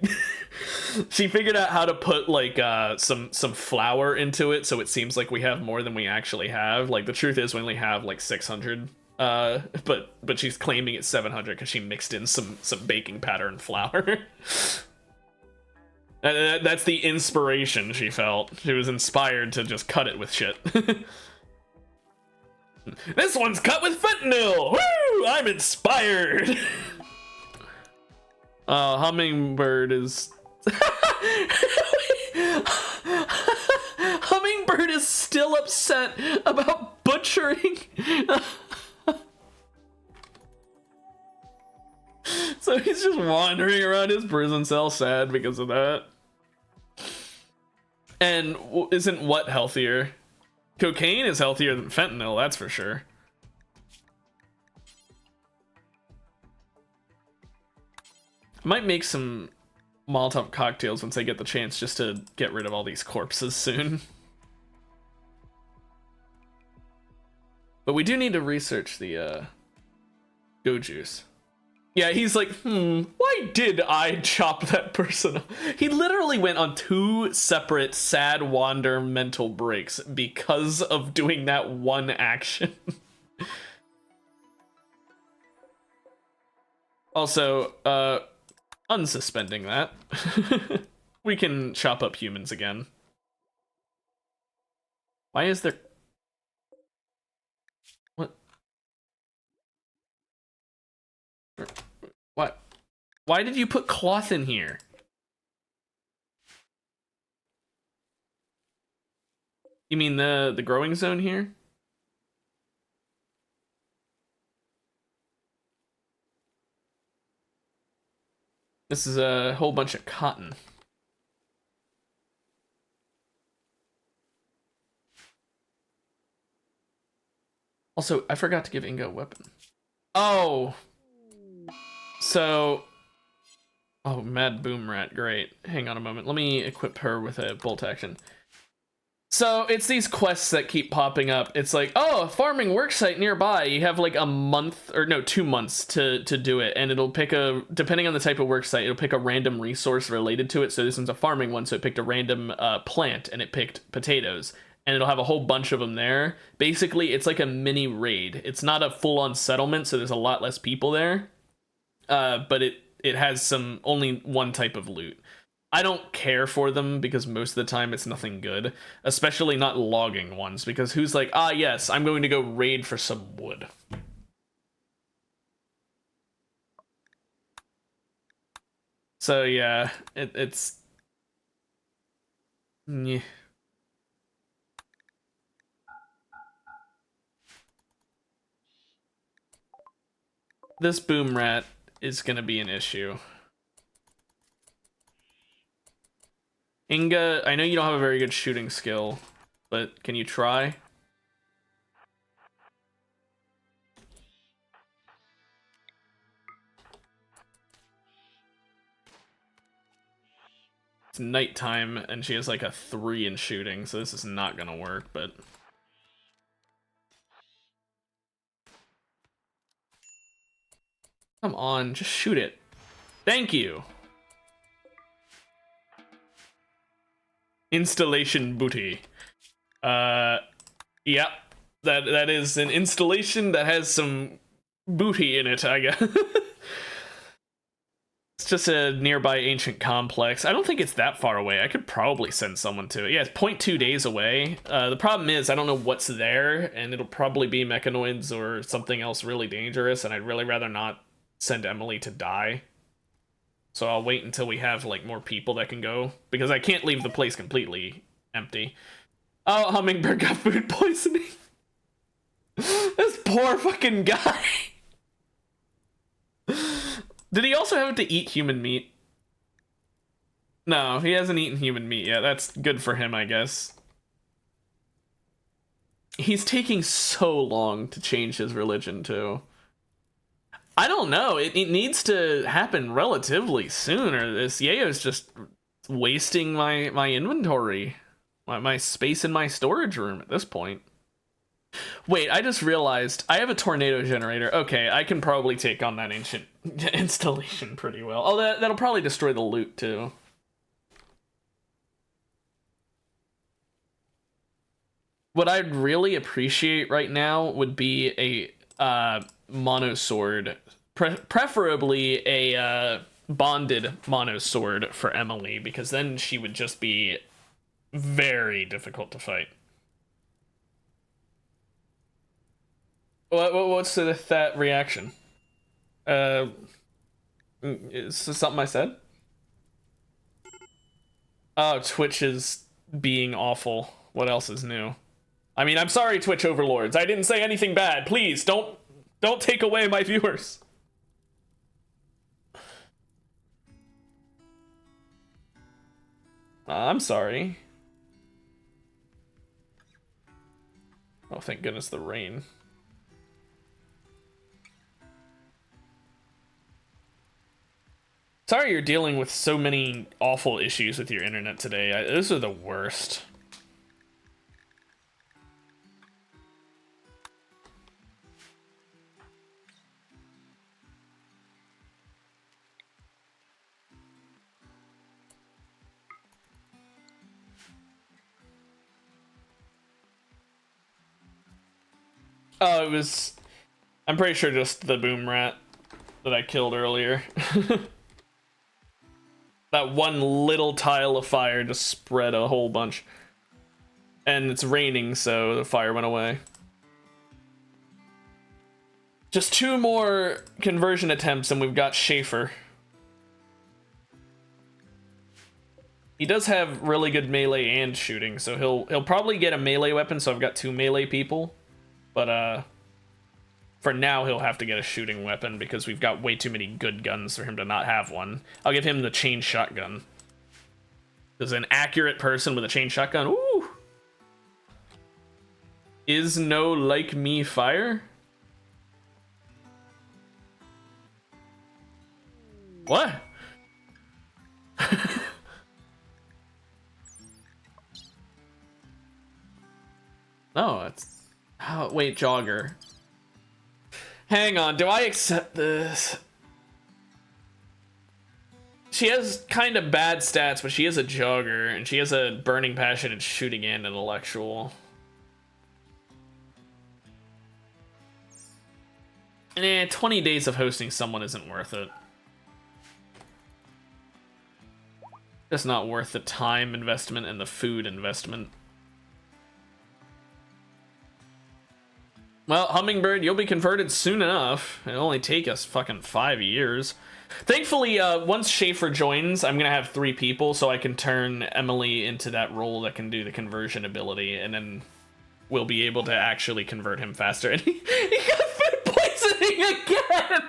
she figured out how to put like some flour into it so it seems like we have more than we actually have. Like the truth is we only have like 600. But she's claiming it's 700 because she mixed in some baking powder and flour. That's the inspiration she felt. She was inspired to just cut it with shit. This one's cut with fentanyl! Woo! I'm inspired! Hummingbird is... Hummingbird is still upset about butchering. So he's just wandering around his prison cell sad because of that. And isn't what healthier? Cocaine is healthier than fentanyl, that's for sure. I might make some Molotov cocktails once I get the chance, just to get rid of all these corpses soon. But we do need to research the go juice. Yeah, he's like, why did I chop that person up? He literally went on 2 separate sad wander mental breaks because of doing that one action. Also, unsuspending that. We can chop up humans again. Why is there... What? What? Why did you put cloth in here? You mean the growing zone here? This is a whole bunch of cotton. Also, I forgot to give Inga a weapon. Oh! So... Oh, Mad Boom Rat, great. Hang on a moment, let me equip her with a bolt action. So, it's these quests that keep popping up. It's like, oh, a farming worksite nearby. You have like a month, or no, 2 months to do it. And it'll pick a, depending on the type of worksite, it'll pick a random resource related to it. So this one's a farming one, so it picked a random plant, and it picked potatoes. And it'll have a whole bunch of them there. Basically, it's like a mini raid. It's not a full-on settlement, so there's a lot less people there. But it has some, only one type of loot. I don't care for them because most of the time it's nothing good, especially not logging ones, because who's like, ah, yes, I'm going to go raid for some wood. So yeah, it's... Yeah. This boom rat is gonna be an issue. Inga, I know you don't have a very good shooting skill, but can you try? It's nighttime, and she has like a 3 in shooting, so this is not gonna work, but... Come on, just shoot it. Thank you! Installation booty. Yep. That is an installation that has some booty in it, I guess. It's just a nearby ancient complex. I don't think it's that far away. I could probably send someone to it. Yeah, it's 0.2 days away. The problem is I don't know what's there, and it'll probably be mechanoids or something else really dangerous, and I'd really rather not send Emily to die. So I'll wait until we have like more people that can go, because I can't leave the place completely empty. Oh, Hummingbird got food poisoning. This poor fucking guy. Did he also have to eat human meat? No, he hasn't eaten human meat yet. That's good for him, I guess. He's taking so long to change his religion, too. I don't know. It needs to happen relatively soon, or this Yayo's just wasting my inventory. My space in my storage room at this point. Wait, I just realized I have a tornado generator. Okay, I can probably take on that ancient installation pretty well. Oh, that'll probably destroy the loot, too. What I'd really appreciate right now would be a mono sword, preferably a bonded mono sword for Emily, because then she would just be very difficult to fight. What's that reaction? Is this something I said? Oh, Twitch is being awful. What else is new? I mean, I'm sorry, Twitch overlords. I didn't say anything bad. Please don't take away my viewers. I'm sorry. Oh, thank goodness the rain. Sorry you're dealing with so many awful issues with your internet today. Those are the worst. Oh, it was... I'm pretty sure just the boom rat that I killed earlier. That one little tile of fire just spread a whole bunch. And it's raining, so the fire went away. Just 2 more conversion attempts and we've got Schaefer. He does have really good melee and shooting, so he'll probably get a melee weapon, so I've got 2 melee people. But for now he'll have to get a shooting weapon because we've got way too many good guns for him to not have one. I'll give him the chain shotgun. Because an accurate person with a chain shotgun, ooh! Is no like me fire? What? No, it's... Oh, wait, jogger. Hang on, do I accept this? She has kind of bad stats, but she is a jogger, and she has a burning passion and shooting and intellectual. And 20 days of hosting someone isn't worth it. It's not worth the time investment and the food investment. Well, Hummingbird, you'll be converted soon enough. It'll only take us fucking 5 years. Thankfully, once Schaefer joins, I'm gonna have 3 people, so I can turn Emily into that role that can do the conversion ability, and then we'll be able to actually convert him faster. And he got food poisoning again!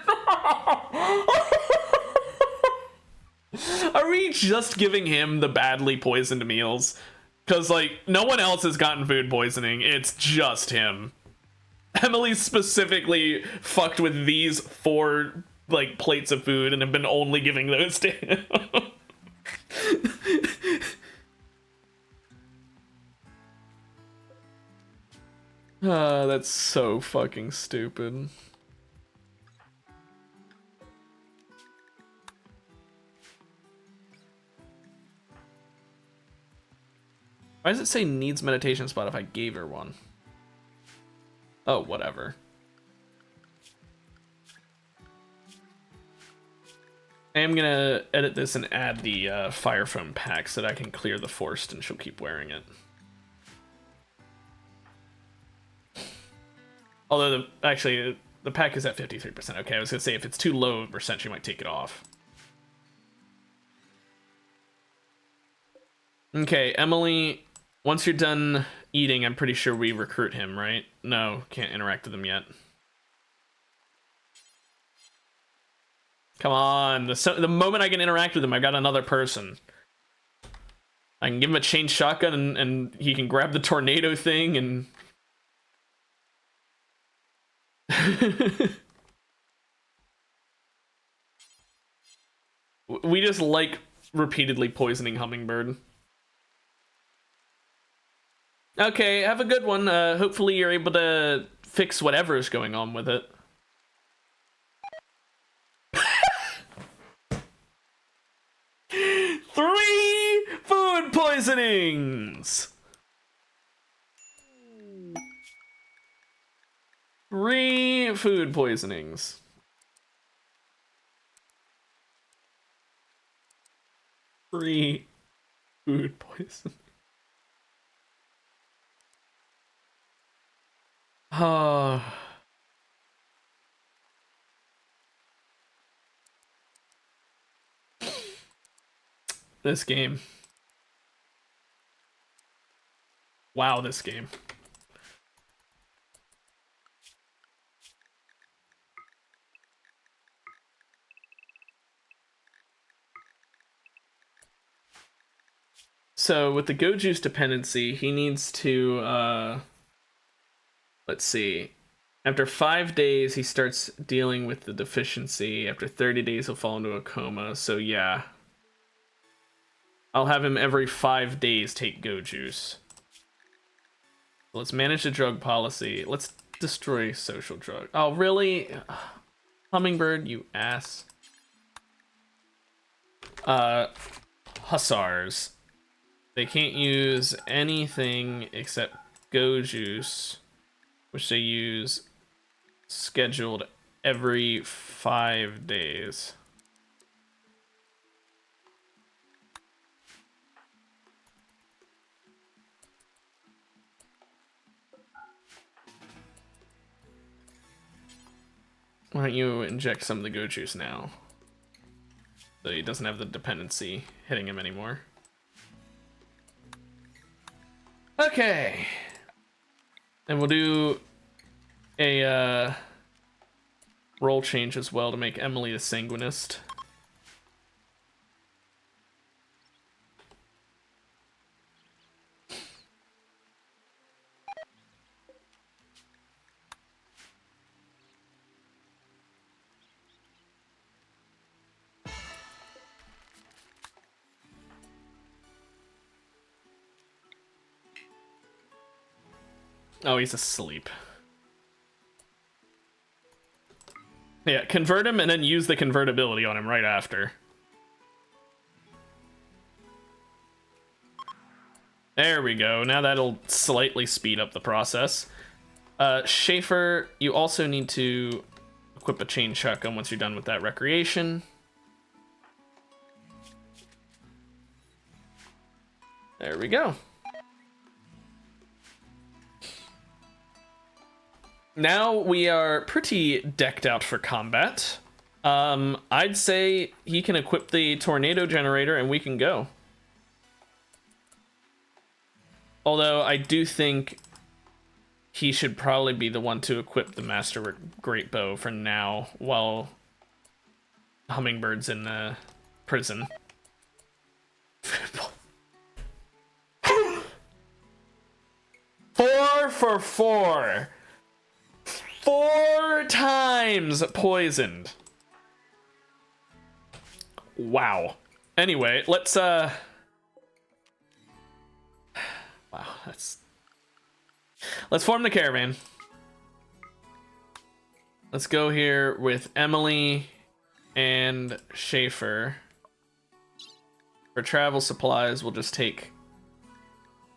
Are we just giving him the badly poisoned meals? Because, like, no one else has gotten food poisoning. It's just him. Emily specifically fucked with these 4, like, plates of food and have been only giving those to him. That's so fucking stupid. Why does it say needs meditation spot if I gave her one? Oh, whatever. I am gonna edit this and add the fire foam pack so that I can clear the forest and she'll keep wearing it. Although, actually, the pack is at 53%. Okay, I was gonna say if it's too low of a percent, she might take it off. Okay, Emily, once you're done eating, I'm pretty sure we recruit him, right? No, can't interact with him yet. Come on, the moment I can interact with him, I got another person. I can give him a chain shotgun and he can grab the tornado thing and... We just like repeatedly poisoning Hummingbird. Okay, have a good one. Hopefully you're able to fix whatever is going on with it. Three food poisonings! 3 food poisonings. Three food poisoning. This game. Wow, this game. So with the Go Juice dependency, he needs to, let's see. After 5 days, he starts dealing with the deficiency. After 30 days, he'll fall into a coma. So yeah. I'll have him every 5 days take Go Juice. Let's manage the drug policy. Let's destroy social drug. Oh, really? Hummingbird, you ass. Hussars. They can't use anything except Go Juice, which they use scheduled every 5 days. Why don't you inject some of the Go Juice now? So he doesn't have the dependency hitting him anymore. Okay. And we'll do a role change as well to make Emily the Sanguinist. Oh, he's asleep. Yeah, convert him and then use the convertibility on him right after. There we go. Now that'll slightly speed up the process. Schaefer, you also need to equip a chain shotgun once you're done with that recreation. There we go. Now we are pretty decked out for combat. I'd say he can equip the tornado generator and we can go. Although I do think he should probably be the one to equip the Master Great Bow for now while Hummingbird's in the prison. 4 for 4. 4 times poisoned. Wow. Anyway, let's wow, let's form the caravan. Let's go here with Emily and Schaefer. For travel supplies, we'll just take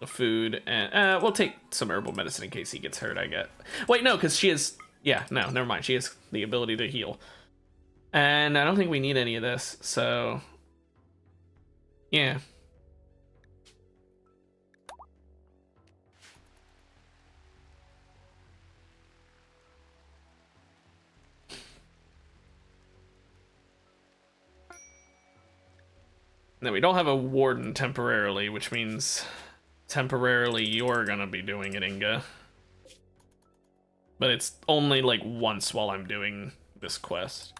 the food, and we'll take some herbal medicine in case he gets hurt, I get. Wait, no, because she has, yeah, no, never mind. She has the ability to heal. And I don't think we need any of this, so yeah. Now we don't have a warden temporarily, which means temporarily you're gonna be doing it, Inga. But it's only like once while I'm doing this quest.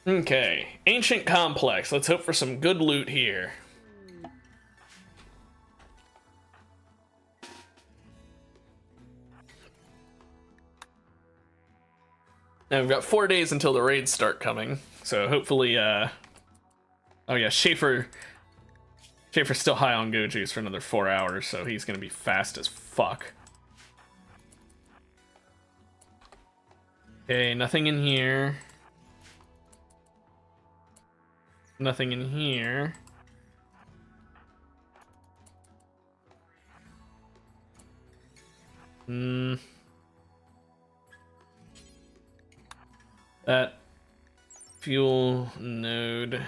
Okay, Ancient Complex. Let's hope for some good loot here. Now we've got 4 days until the raids start coming, so hopefully, oh yeah, Schaefer's still high on Go Juice for another 4 hours, so he's gonna be fast as fuck. Okay, nothing in here. Nothing in here. That fuel node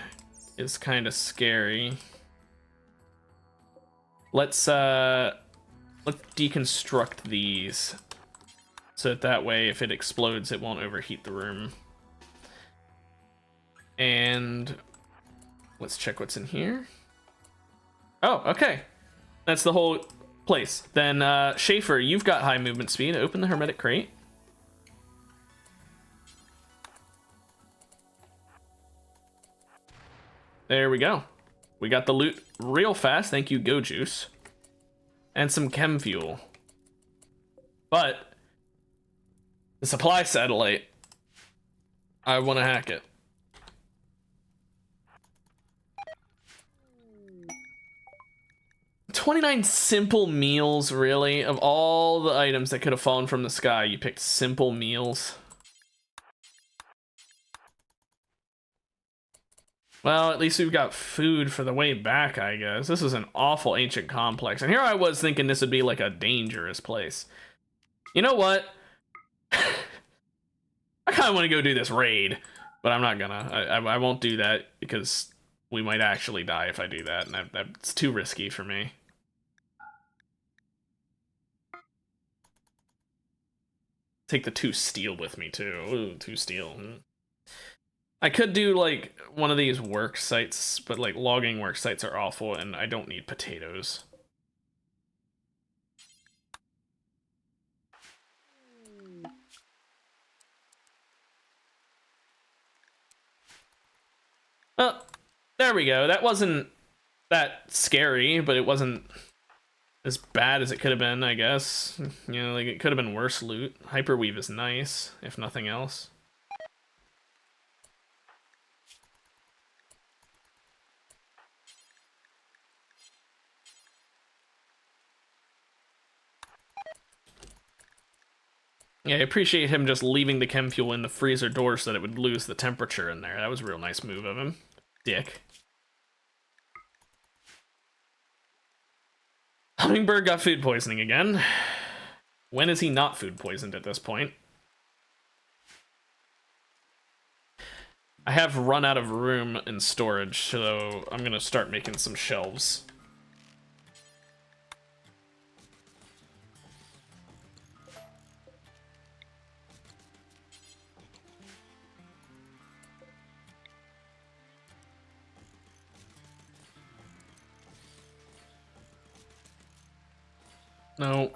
is kind of scary. Let's deconstruct these so that way if it explodes it won't overheat the room. And let's check what's in here. Oh, okay. That's the whole place. Then, Schaefer, you've got high movement speed. Open the hermetic crate. There we go. We got the loot real fast. Thank you, Go Juice. And some chem fuel. But the supply satellite, I want to hack it. $29 simple meals, really? Of all the items that could have fallen from the sky, you picked simple meals. Well, at least we've got food for the way back, I guess. This is an awful ancient complex. And here I was thinking this would be like a dangerous place. You know what? I kind of want to go do this raid, but I'm not gonna. I won't do that because we might actually die if I do that, and that's too risky for me. Take the 2 steel with me too. Ooh, 2 steel. I could do like one of these work sites, but like logging work sites are awful, and I don't need potatoes. Oh, there we go. That wasn't that scary, but it wasn't as bad as it could have been, I guess. You know, like it could have been worse loot. Hyperweave is nice, if nothing else. Yeah, I appreciate him just leaving the chem fuel in the freezer door so that it would lose the temperature in there. That was a real nice move of him. Dick. Hummingbird got food poisoning again. When is he not food poisoned at this point? I have run out of room in storage, so I'm gonna start making some shelves. No. What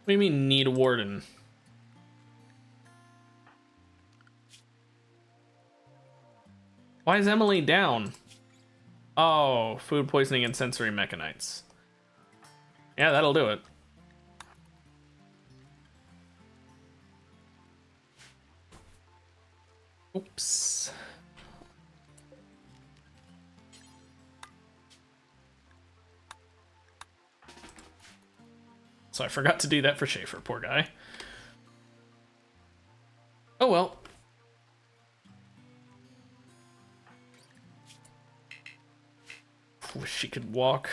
do you mean need a warden? Why is Emily down? Oh, food poisoning and sensory mechanites. Yeah, that'll do it. Oops. So I forgot to do that for Schaefer, poor guy. Oh well. Wish she could walk.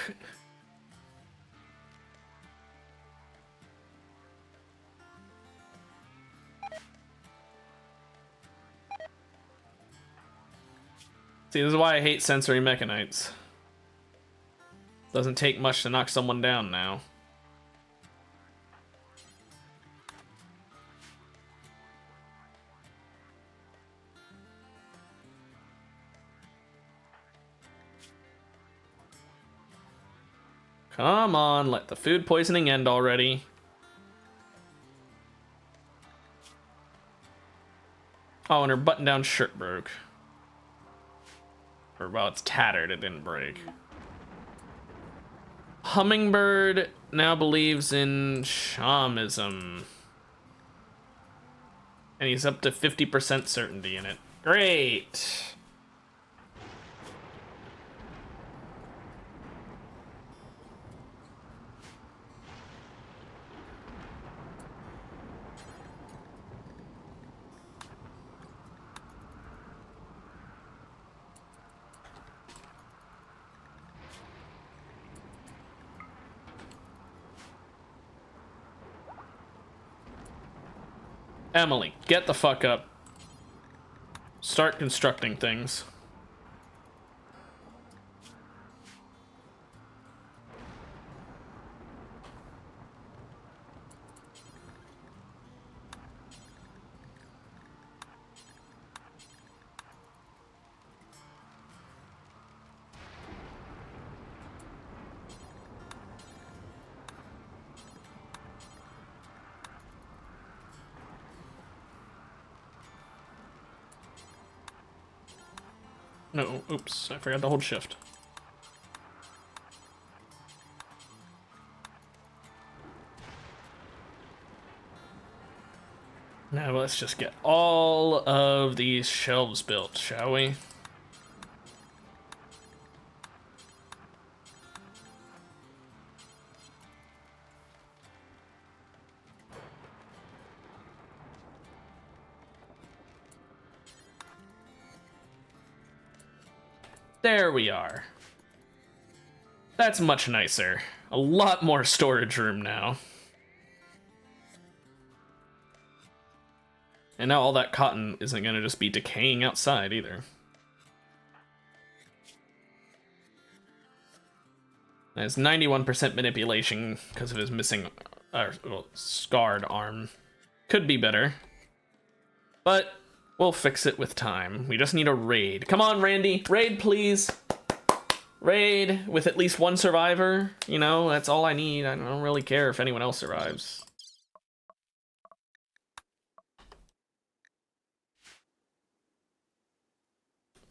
See, this is why I hate sensory mechanites. Doesn't take much to knock someone down now. Come on, let the food poisoning end already. Oh, and her button-down shirt broke. Or, well, it's tattered, it didn't break. Hummingbird now believes in shamanism. And he's up to 50% certainty in it. Great! Emily, get the fuck up. start constructing things. No, oops, I forgot to hold shift. Now let's just get all of these shelves built, shall we? There we are. That's much nicer. A lot more storage room now. And now all that cotton isn't gonna just be decaying outside either. That's 91% manipulation because of his missing, well, scarred arm. Could be better. But we'll fix it with time. We just need a raid. Come on, Randy. Raid, please. Raid with at least one survivor. You know, that's all I need. I don't really care if anyone else survives.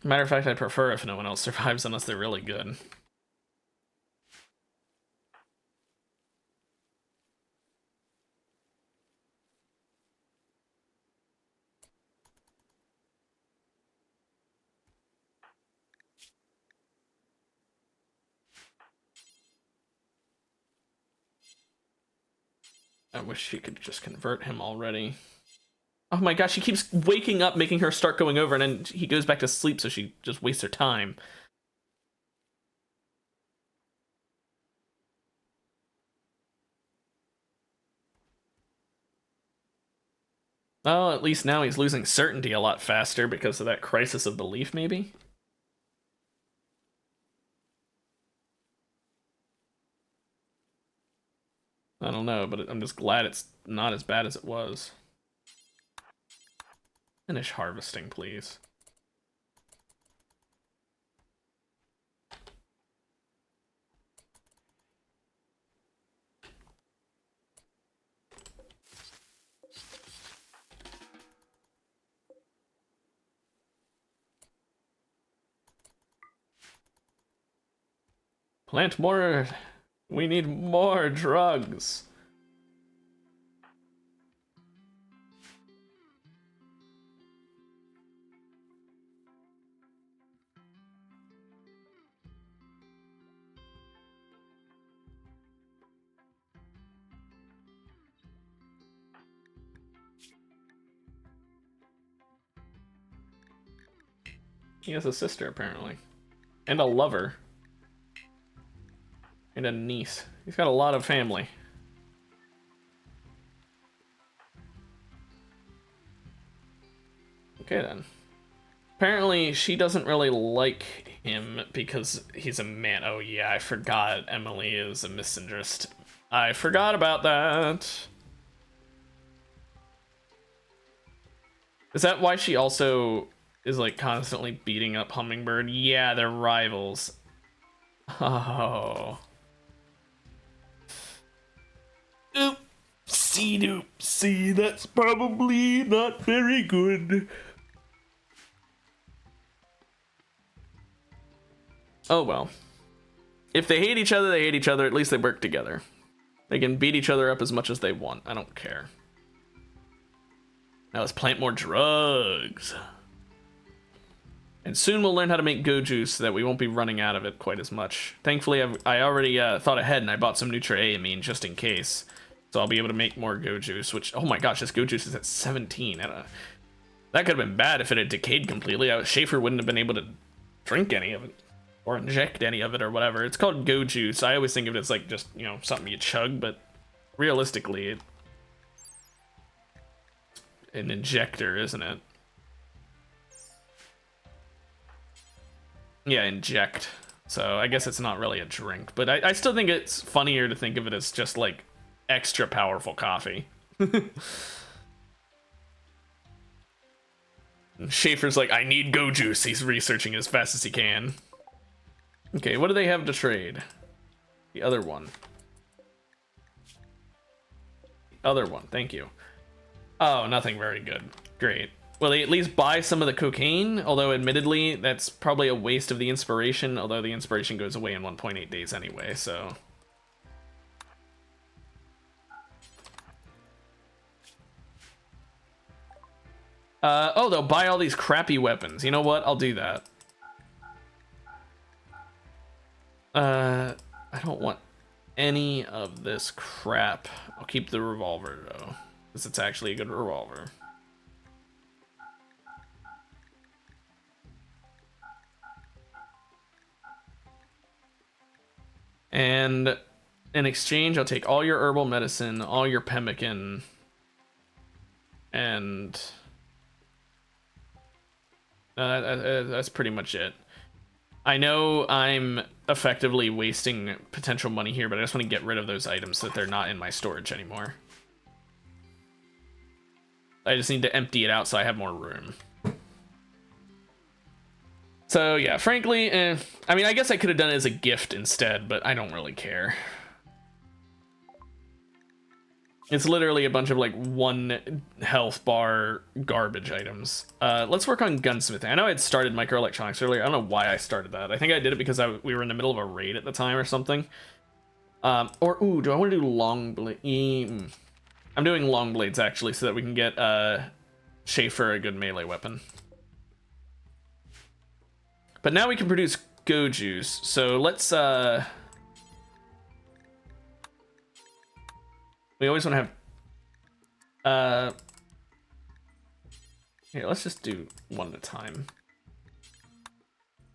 Matter of fact, I prefer if no one else survives unless they're really good. I wish she could just convert him already. Oh my gosh, she keeps waking up, making her start going over, and then he goes back to sleep, so she just wastes her time. Oh, at least now he's losing certainty a lot faster because of that crisis of belief, maybe? I don't know, but I'm just glad it's not as bad as it was. Finish harvesting, please. Plant more. We need more drugs. He has a sister, apparently. And a lover. And a niece. He's got a lot of family. Okay, then. Apparently, she doesn't really like him because he's a man. Oh, yeah, I forgot Emily is a misandrist. I forgot about that. Is that why she also is, like, constantly beating up Hummingbird? Yeah, they're rivals. Oh. Oopsie, that's probably not very good. Oh well. If they hate each other, they hate each other. At least they work together. They can beat each other up as much as they want. I don't care. Now let's plant more drugs. And soon we'll learn how to make go juice so that we won't be running out of it quite as much. Thankfully, I already thought ahead and I bought some Nutra-Amine just in case. So I'll be able to make more go juice, which, oh my gosh, this go juice is at 17. That could have been bad if it had decayed completely. Schaefer wouldn't have been able to drink any of it. Or inject any of it or whatever. It's called go juice. I always think of it as like just, you know, something you chug, but realistically, an injector, isn't it? Yeah, inject. So I guess it's not really a drink, but I still think it's funnier to think of it as just like extra powerful coffee. Schaefer's like, I need go juice. He's researching as fast as he can. Okay, what do they have to trade? The other one. The other one, thank you. Oh, nothing very good. Great. Will they at least buy some of the cocaine? Although, admittedly, that's probably a waste of the inspiration, although the inspiration goes away in 1.8 days anyway, so... oh, they'll buy all these crappy weapons. You know what? I'll do that. I don't want any of this crap. I'll keep the revolver, though, because it's actually a good revolver. And in exchange, I'll take all your herbal medicine, all your pemmican, and that's pretty much it. I know I'm effectively wasting potential money here, but I just want to get rid of those items so that they're not in my storage anymore. I just need to empty it out so I have more room. So yeah, frankly, I mean, I guess I could have done it as a gift instead, but I don't really care. It's literally a bunch of like 1 health bar garbage items. Let's work on gunsmithing. I know I had started microelectronics earlier. I don't know why I started that. I think I did it because we were in the middle of a raid at the time or something. Ooh, do I want to do long blade? I'm doing long blades actually, so that we can get Schaefer a good melee weapon. But now we can produce go juice. So let's we always want to have here, let's just do 1 at a time.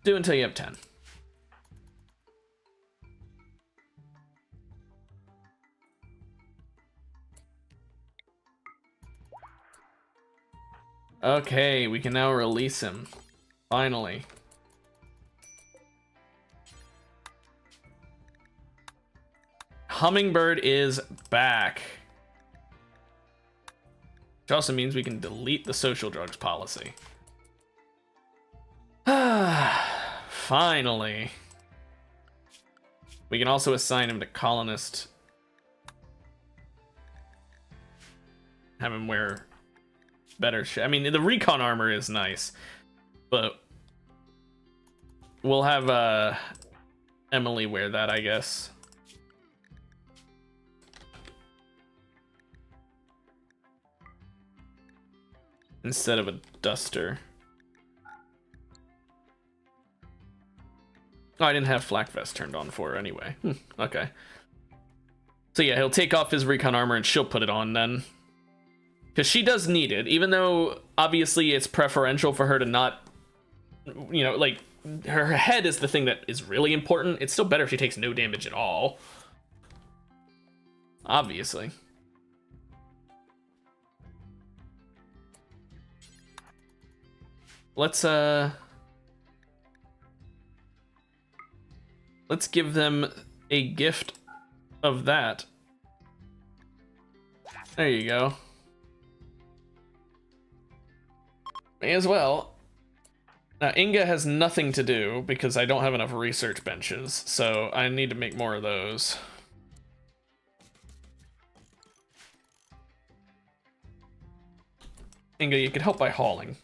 Do until you have 10. Okay, we can now release him. Finally. Hummingbird is back. Which also means we can delete the social drugs policy. Finally. We can also assign him to colonist. Have him wear better shit. I mean, the recon armor is nice, but we'll have Emily wear that, I guess. Instead of a duster. Oh, I didn't have flak vest turned on for her anyway. Okay. So yeah, he'll take off his recon armor and she'll put it on then. Because she does need it, even though obviously it's preferential for her to not, you know, like, her head is the thing that is really important. It's still better if she takes no damage at all. Obviously. Let's give them a gift of that. There you go. May as well. Now, Inga has nothing to do because I don't have enough research benches, so I need to make more of those. Inga, you could help by hauling.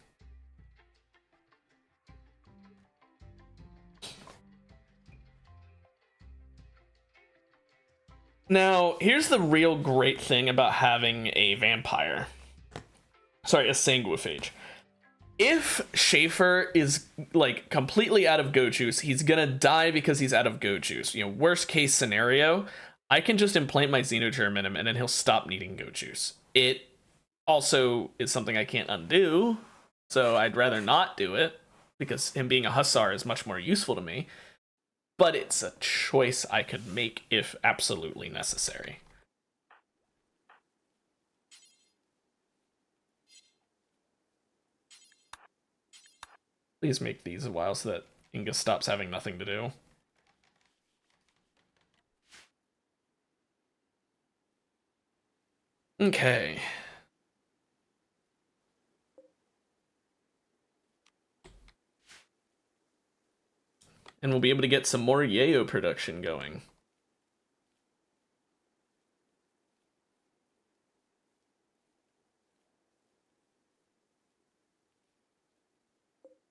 Now, here's the real great thing about having a vampire. Sorry, a sanguiphage. If Schaefer is, like, completely out of go juice, he's gonna die because he's out of go juice. You know, worst case scenario, I can just implant my xenogerm in him and then he'll stop needing go juice. It also is something I can't undo, so I'd rather not do it because him being a hussar is much more useful to me. But it's a choice I could make if absolutely necessary. Please make these a while so that Inga stops having nothing to do. Okay. And we'll be able to get some more yayo production going.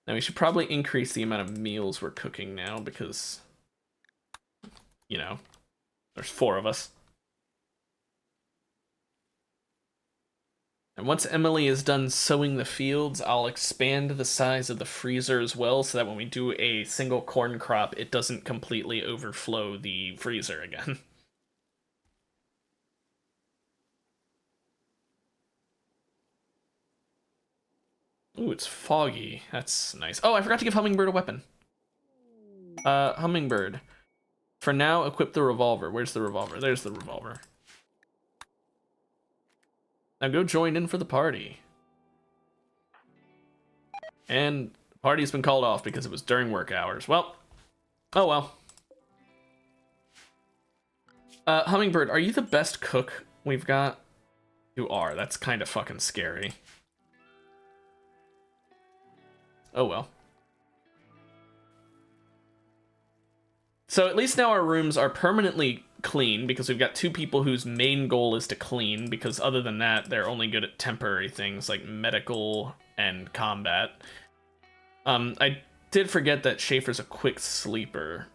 Now we should probably increase the amount of meals we're cooking now because, you know, there's 4 of us. And once Emily is done sowing the fields, I'll expand the size of the freezer as well so that when we do a single corn crop, it doesn't completely overflow the freezer again. Ooh, it's foggy. That's nice. Oh, I forgot to give Hummingbird a weapon. Hummingbird. For now, equip the revolver. Where's the revolver? There's the revolver. Now go join in for the party. And the party's been called off because it was during work hours. Well, oh well. Hummingbird, are you the best cook we've got? You are. That's kind of fucking scary. Oh well. So at least now our rooms are permanently clean because we've got 2 people whose main goal is to clean, because other than that, they're only good at temporary things like medical and combat. I did forget that Schaefer's a quick sleeper.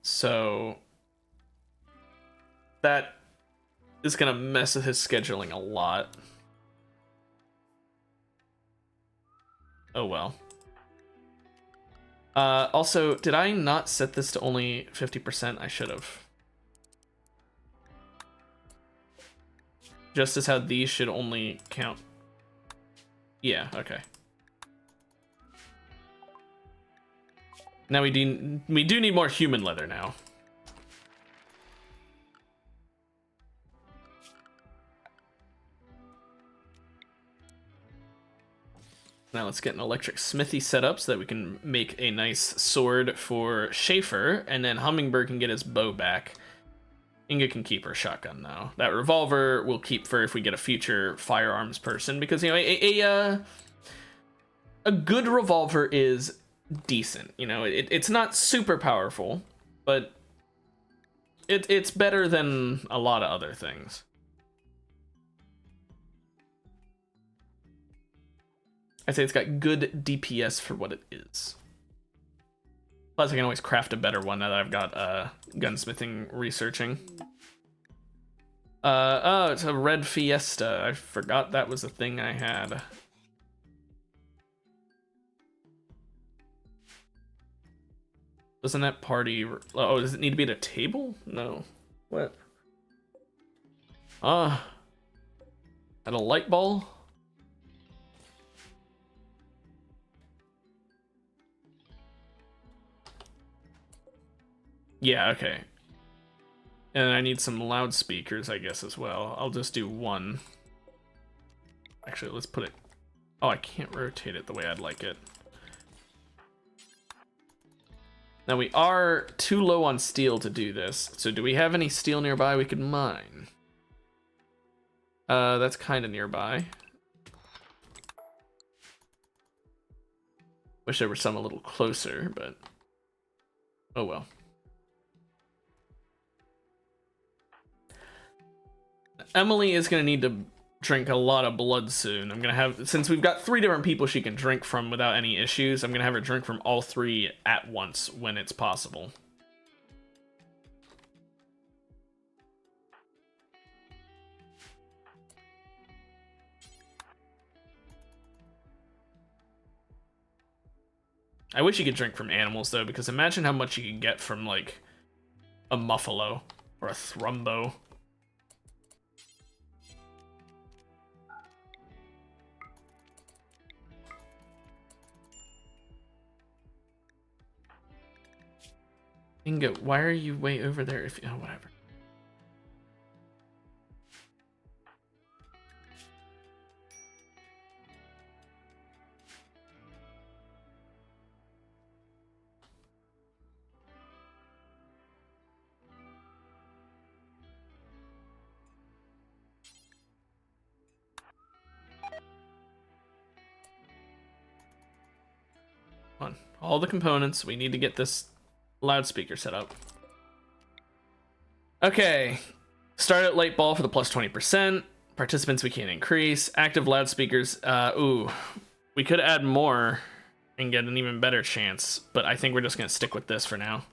So that is gonna mess with his scheduling a lot. Oh well. Also, did I not set this to only 50%? I should have. Just as how these should only count. Yeah, okay. Now we do need more human leather now. Now let's get an electric smithy set up so that we can make a nice sword for Schaefer, and then Hummingbird can get his bow back. Inga can keep her shotgun though. That revolver we'll keep for if we get a future firearms person, because you know a good revolver is decent. You know, it's not super powerful, but it's better than a lot of other things. I'd say it's got good DPS for what it is. Plus, I can always craft a better one now that I've got gunsmithing researching. Oh, it's a red Fiesta. I forgot that was a thing I had. Doesn't that party... Oh, does it need to be at a table? No. What? At a light ball? Yeah, okay. And I need some loudspeakers, I guess, as well. I'll just do 1. Actually, let's put it... Oh, I can't rotate it the way I'd like it. Now, we are too low on steel to do this. So do we have any steel nearby we could mine? That's kind of nearby. Wish there were some a little closer, but... Oh well. Emily is going to need to drink a lot of blood soon. I'm going to have, since we've got 3 different people she can drink from without any issues, I'm going to have her drink from all 3 at once when it's possible. I wish you could drink from animals though, because imagine how much you could get from like a muffalo or a thrumbo. Ingo, why are you way over there if... Oh, whatever. on. All the components. We need to get this loudspeaker set up. Okay. Start at light ball for the plus 20%. Participants we can't increase. Active loudspeakers. Ooh. We could add more and get an even better chance, but I think we're just going to stick with this for now.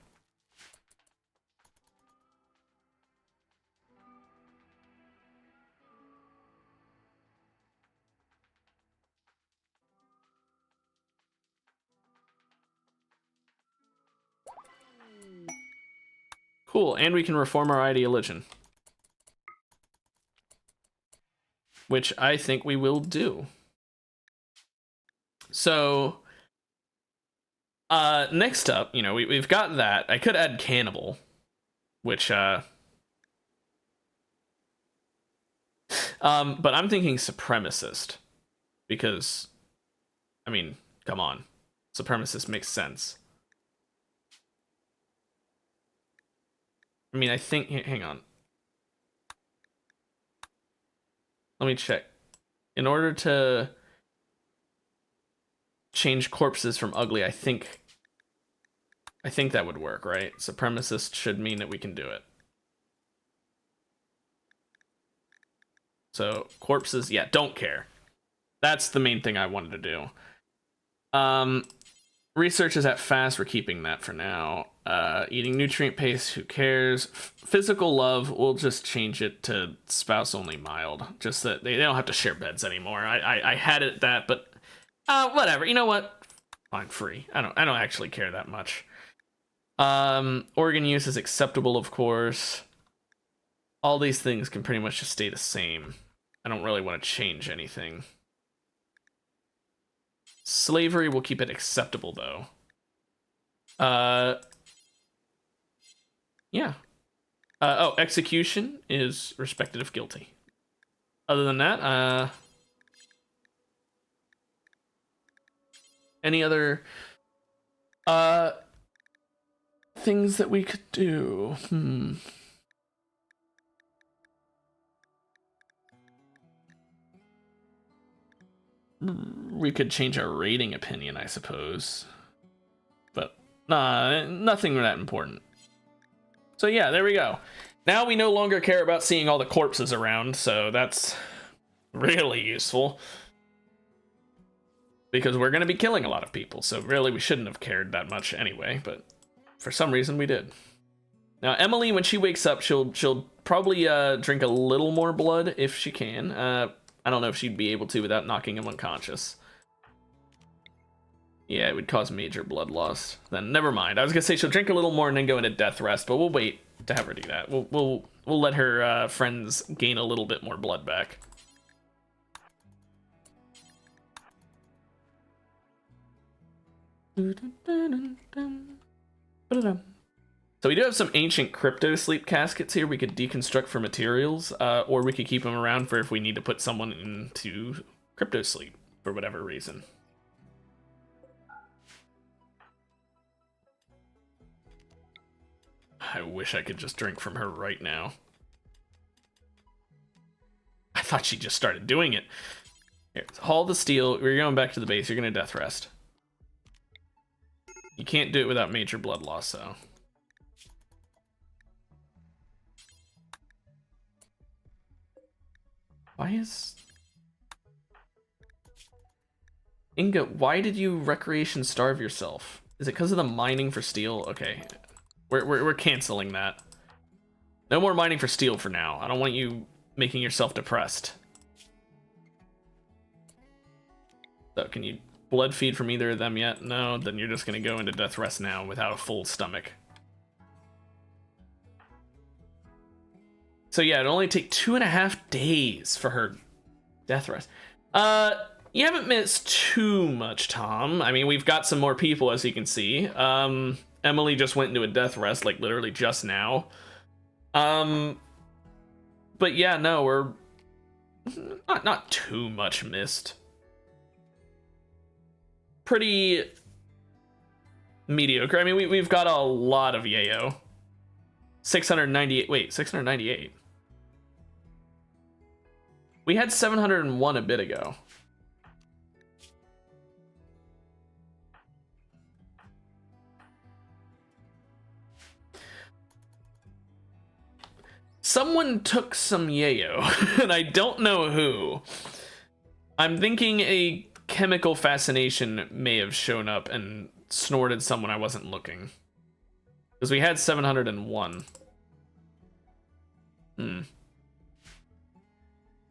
Cool, and we can reform our ideology, which I think we will do. So, next up, you know, we've got that. I could add cannibal, which, but I'm thinking supremacist, because, I mean, come on, supremacist makes sense. I mean, I think, hang on. Let me check. In order to change corpses from ugly, I think that would work, right? Supremacist should mean that we can do it. So, corpses, yeah, don't care. That's the main thing I wanted to do. Research is at fast, we're keeping that for now. Eating nutrient paste, who cares? Physical love, we'll just change it to spouse only mild. Just that they don't have to share beds anymore. I had it that, but whatever. You know what? Fine, free. I don't actually care that much. Organ use is acceptable, of course. All these things can pretty much just stay the same. I don't really want to change anything. Slavery, we'll keep it acceptable, though. Yeah. Oh, execution is respected if guilty. Other than that, any other things that we could do? We could change our rating opinion, I suppose. But nothing that important. So yeah, there we go. Now we no longer care about seeing all the corpses around, so that's really useful. Because we're going to be killing a lot of people, so really we shouldn't have cared that much anyway, but for some reason we did. Now Emily, when she wakes up, she'll probably drink a little more blood if she can. I don't know if she'd be able to without knocking him unconscious. Yeah, it would cause major blood loss. Then never mind. I was gonna say she'll drink a little more and then go into death rest, but we'll wait to have her do that. We'll let her friends gain a little bit more blood back. So we do have some ancient crypto sleep caskets here we could deconstruct for materials, or we could keep them around for if we need to put someone into crypto sleep for whatever reason. I wish I could just drink from her right now. I thought she just started doing it. Here, haul the steel. We're going back to the base. You're gonna death rest. You can't do it without major blood loss, though. Why is... Inga, why did you recreation starve yourself? Is it because of the mining for steel? Okay. We're canceling that. No more mining for steel for now. I don't want you making yourself depressed. So can you blood feed from either of them yet? No, then you're just gonna go into death rest now without a full stomach. So yeah, it'll only take 2.5 days for her death rest. You haven't missed too much, Tom. I mean, we've got some more people, as you can see. Emily just went into a death rest, like, literally just now. But yeah, no, we're not too much missed. Pretty mediocre. I mean, we've got a lot of yayo. 698. Wait, 698. We had 701 a bit ago. Someone took some yayo, and I don't know who. I'm thinking a chemical fascination may have shown up and snorted someone I wasn't looking. Because we had 701.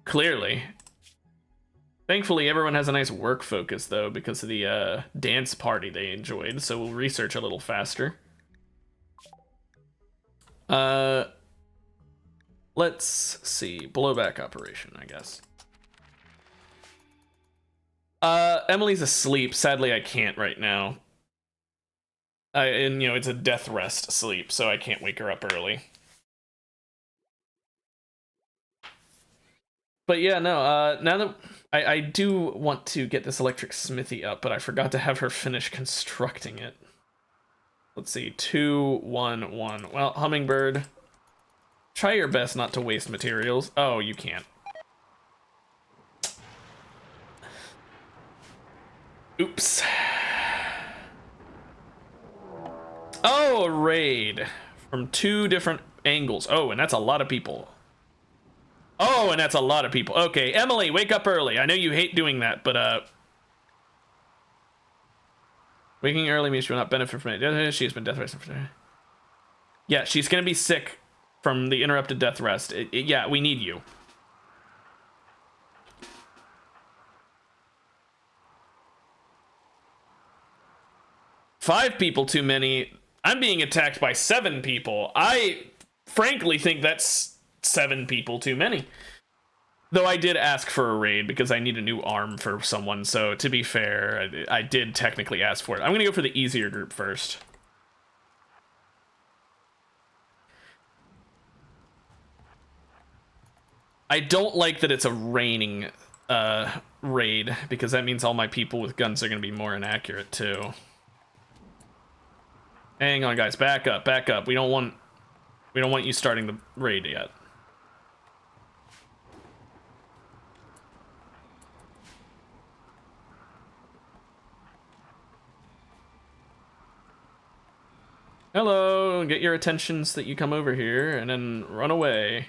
Clearly. Thankfully, everyone has a nice work focus, though, because of the dance party they enjoyed, so we'll research a little faster. Let's see. Blowback operation, I guess. Emily's asleep. Sadly, I can't right now. And, you know, it's a death rest sleep, so I can't wake her up early. But yeah, no, now that I do want to get this electric smithy up, but I forgot to have her finish constructing it. Let's see, 2, 1, 1. Well, Hummingbird, try your best not to waste materials. Oh, you can't. Oops. Oh, a raid from 2 different angles. Oh, and that's a lot of people. Oh, and that's a lot of people. Okay, Emily, wake up early. I know you hate doing that, but waking early means she will not benefit from it. She has been death resting for today. Yeah, she's gonna be sick from the interrupted death rest. Yeah, we need you. Five people too many. I'm being attacked by 7 people. I frankly think that's 7 people too many. Though I did ask for a raid because I need a new arm for someone, so to be fair, I did technically ask for it. I'm gonna go for the easier group first. I don't like that it's a raining raid, because that means all my people with guns are gonna be more inaccurate too. Hang on, guys, back up, back up. We don't want you starting the raid yet. Hello, get your attention so that you come over here and then run away.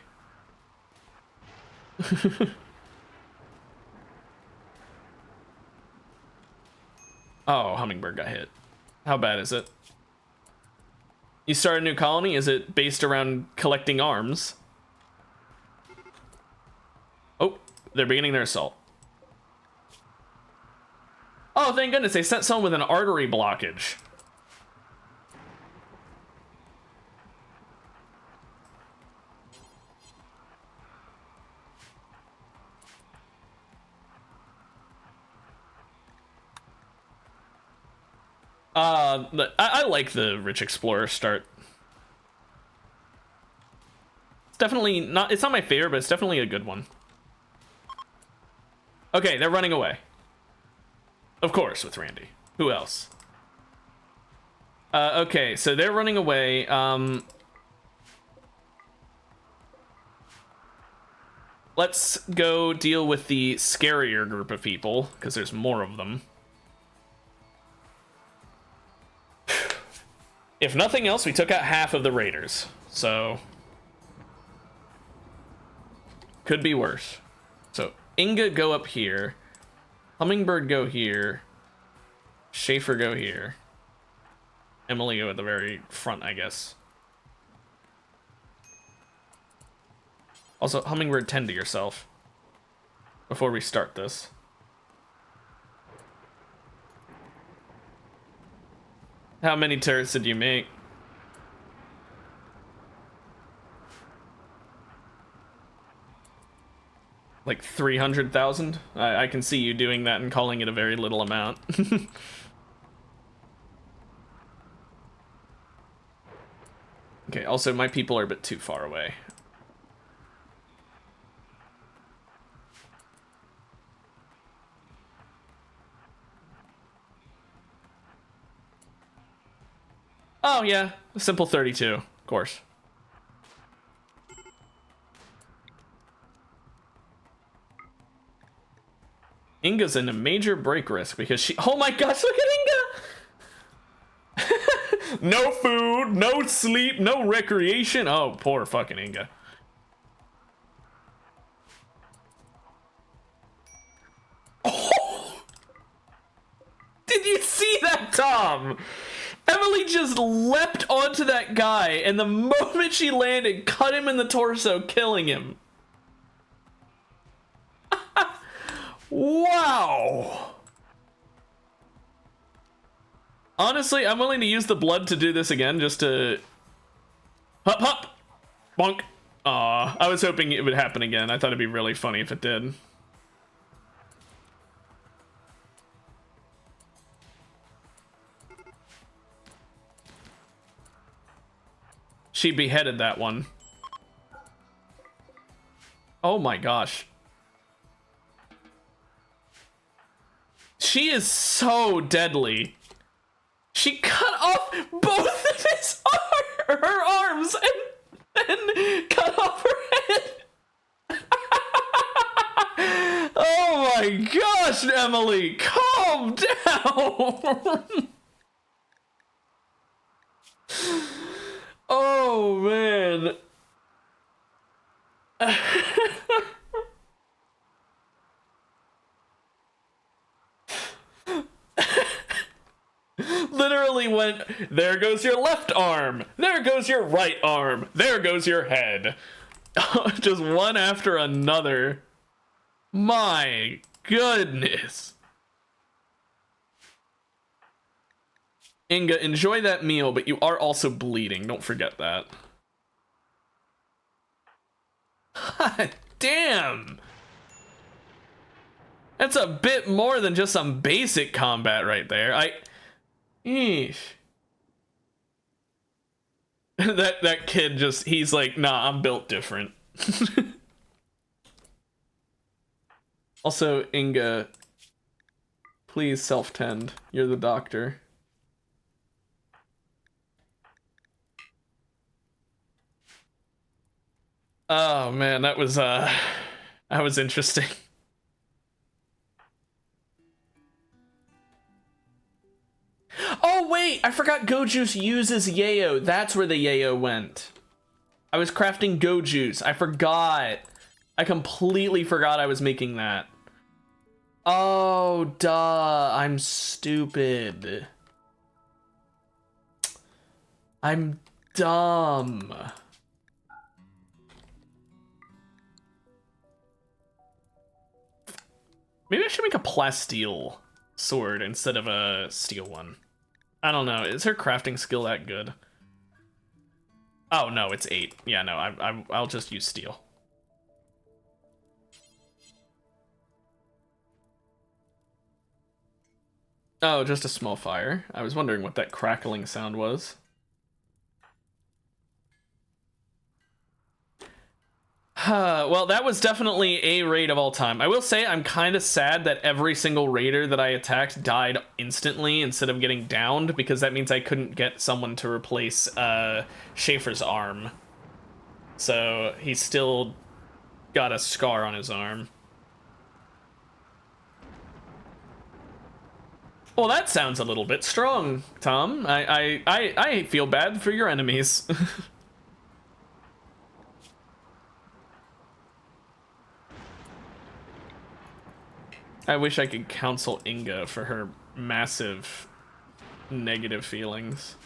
Oh, Hummingbird got hit. How bad is it? You start a new colony? Is it based around collecting arms? Oh, they're beginning their assault. Oh, thank goodness, they sent someone with an artery blockage. I like the Rich Explorer start. It's definitely not, it's not my favorite, but it's definitely a good one. Okay, they're running away. Of course, with Randy. Who else? Okay, so they're running away. Let's go deal with the scarier group of people, because there's more of them. If nothing else, we took out half of the raiders, so could be worse. So Inga, go up here. Hummingbird, go here. Schaefer, go here. Emily, go at the very front, I guess. Also, Hummingbird, tend to yourself before we start this. How many turrets did you make? Like 300,000? I can see you doing that and calling it a very little amount. Okay, also my people are a bit too far away. Oh yeah, a simple 32, of course. Inga's in a major break risk because she, oh my gosh, look at Inga! No food, no sleep, no recreation. Oh, poor fucking Inga. Tom. Emily just leapt onto that guy, and the moment she landed, cut him in the torso, killing him. Wow. Honestly, I'm willing to use the blood to do this again, just to... Hup, hup! Bonk. Aw, I was hoping it would happen again. I thought it'd be really funny if it did. She beheaded that one. Oh my gosh. She is so deadly. She cut off both of her arms and cut off her head. Oh my gosh, Emily, calm down. Oh man. Literally went, there goes your left arm, there goes your right arm, there goes your head. Just one after another. My goodness. Inga, enjoy that meal, but you are also bleeding. Don't forget that. Damn. That's a bit more than just some basic combat right there. Eesh. that kid just, he's like, nah, I'm built different. Also, Inga, please self-tend. You're the doctor. Oh man, that was interesting. Oh wait, I forgot Go Juice uses yayo. That's where the yayo went. I was crafting Go Juice. I forgot. I completely forgot I was making that. Oh, duh. I'm stupid. I'm dumb. Maybe I should make a plasteel sword instead of a steel one. I don't know. Is her crafting skill that good? Oh, no, it's 8. Yeah, no, I'll just use steel. Oh, just a small fire. I was wondering what that crackling sound was. Well, that was definitely a raid of all time. I will say I'm kind of sad that every single raider that I attacked died instantly instead of getting downed, because that means I couldn't get someone to replace Schaefer's arm. So he's still got a scar on his arm. Well, that sounds a little bit strong, Tom. I feel bad for your enemies. I wish I could counsel Inga for her massive negative feelings.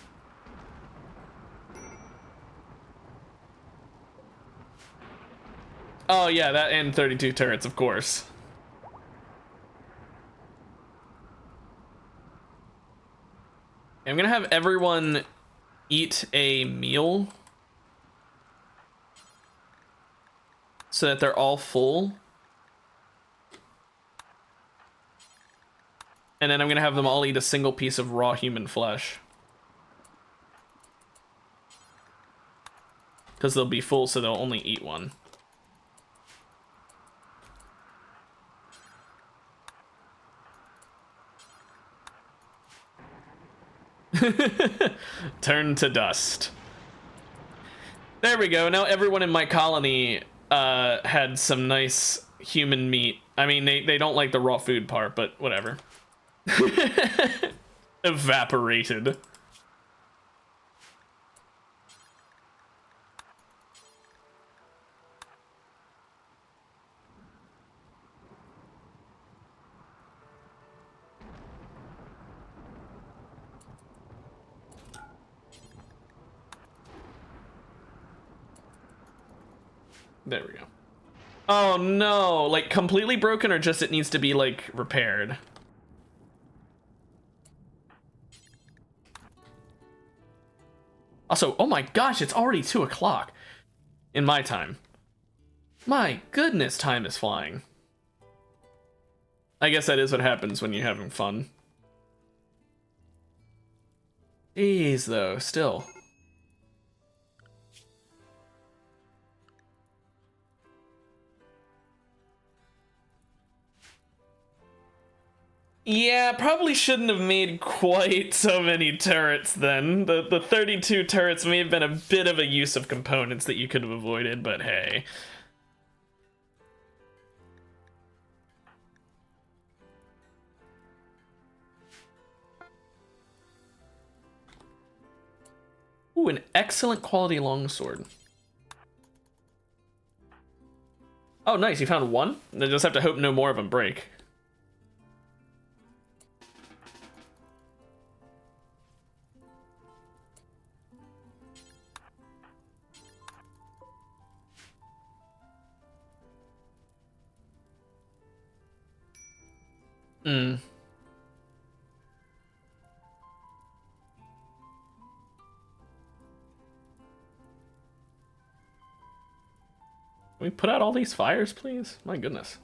Oh yeah, that and 32 turrets, of course. I'm gonna have everyone eat a meal so that they're all full. And then I'm gonna have them all eat a single piece of raw human flesh. Because they'll be full, so they'll only eat one. Turn to dust. There we go. Now everyone in my colony had some nice human meat. I mean, they don't like the raw food part, but whatever. Evaporated. There we go. Oh no, like completely broken or just it needs to be like repaired? Also, oh my gosh, it's already 2 o'clock in my time. My goodness, time is flying. I guess that is what happens when you're having fun. Jeez, though, still. Yeah, probably shouldn't have made quite so many turrets then. The 32 turrets may have been a bit of a use of components that you could have avoided, but hey. Ooh, an excellent quality longsword. Oh, nice, you found one? I just have to hope no more of them break. Hmm. Can we put out all these fires, please? My goodness.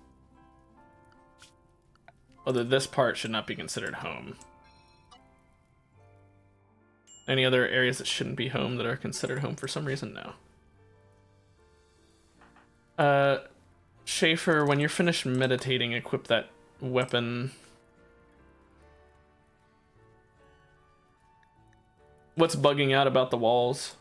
Although this part should not be considered home. Any other areas that shouldn't be home that are considered home for some reason? No. Schaefer, when you're finished meditating, equip that weapon. What's bugging out about the walls?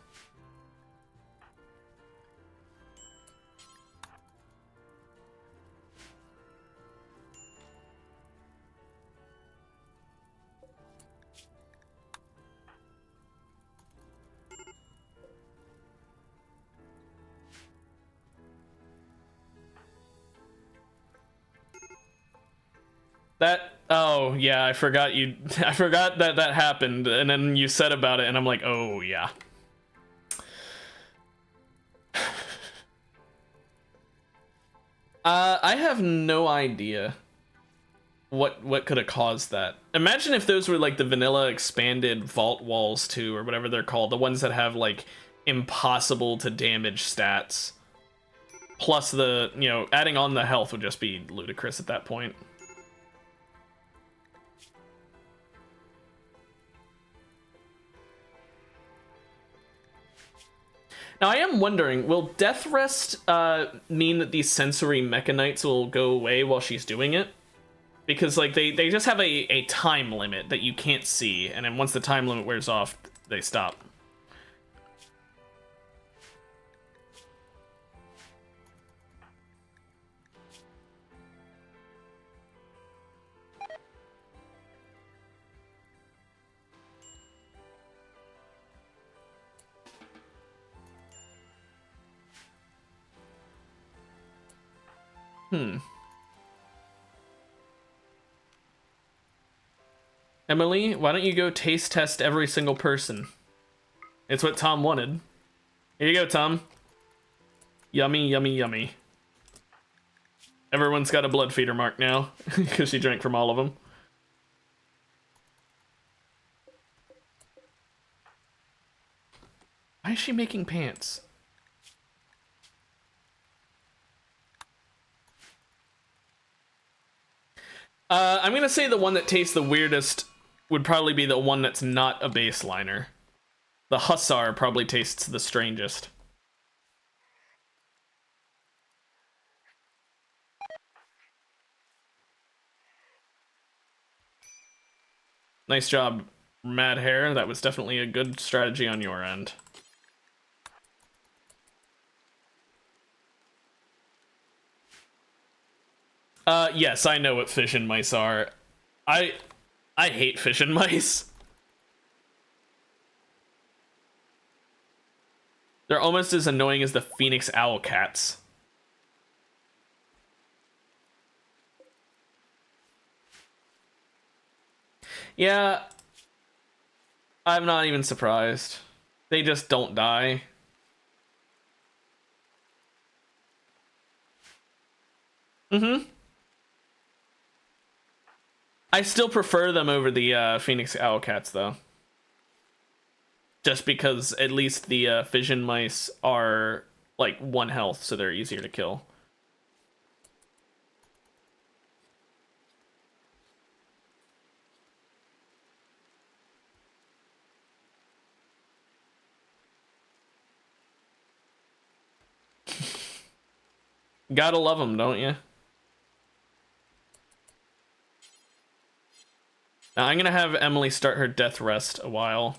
Oh yeah, I forgot I forgot that that happened, and then you said about it, and I'm like, oh yeah. I have no idea what could have caused that. Imagine if those were like the vanilla expanded vault walls too, or whatever they're called, the ones that have like impossible to damage stats. Plus the, you know, adding on the health would just be ludicrous at that point. Now, I am wondering, will Death Rest mean that these sensory mechanites will go away while she's doing it? Because, like, they just have a time limit that you can't see, and then once the time limit wears off, they stop. Emily, why don't you go taste test every single person? It's what Tom wanted. Here you go, Tom. Yummy, yummy, yummy. Everyone's got a blood feeder mark now, because she drank from all of them. Why is she making pants? I'm gonna say the one that tastes the weirdest would probably be the one that's not a baseliner. The Hussar probably tastes the strangest. Nice job, Mad Hair. That was definitely a good strategy on your end. Yes, I know what fish and mice are. I hate fish and mice. They're almost as annoying as the Phoenix Owl cats. Yeah, I'm not even surprised. They just don't die. Mm-hmm. I still prefer them over the Phoenix Owlcats, though. Just because at least the fission mice are like 1 health, so they're easier to kill. Gotta love them, don't you? Now I'm gonna have Emily start her death rest a while,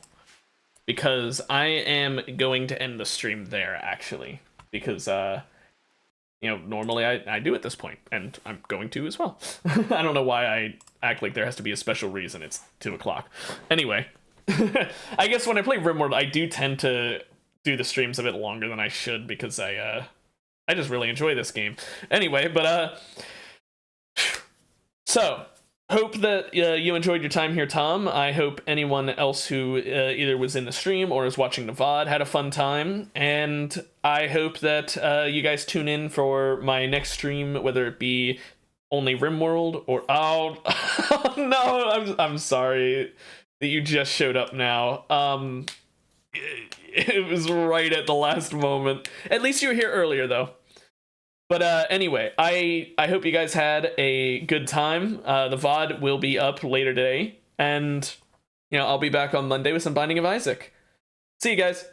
because I am going to end the stream there, actually. Because, you know, normally I do at this point, and I'm going to as well. I don't know why I act like there has to be a special reason. It's 2 o'clock. Anyway, I guess when I play Rimworld, I do tend to do the streams a bit longer than I should, because I just really enjoy this game. Anyway, but, so, hope that you enjoyed your time here, Tom. I hope anyone else who either was in the stream or is watching the VOD had a fun time. And I hope that you guys tune in for my next stream, whether it be only Rimworld or... Oh, oh no, I'm sorry that you just showed up now. It was right at the last moment. At least you were here earlier, though. But anyway, I hope you guys had a good time. The VOD will be up later today. And, you know, I'll be back on Monday with some Binding of Isaac. See you guys.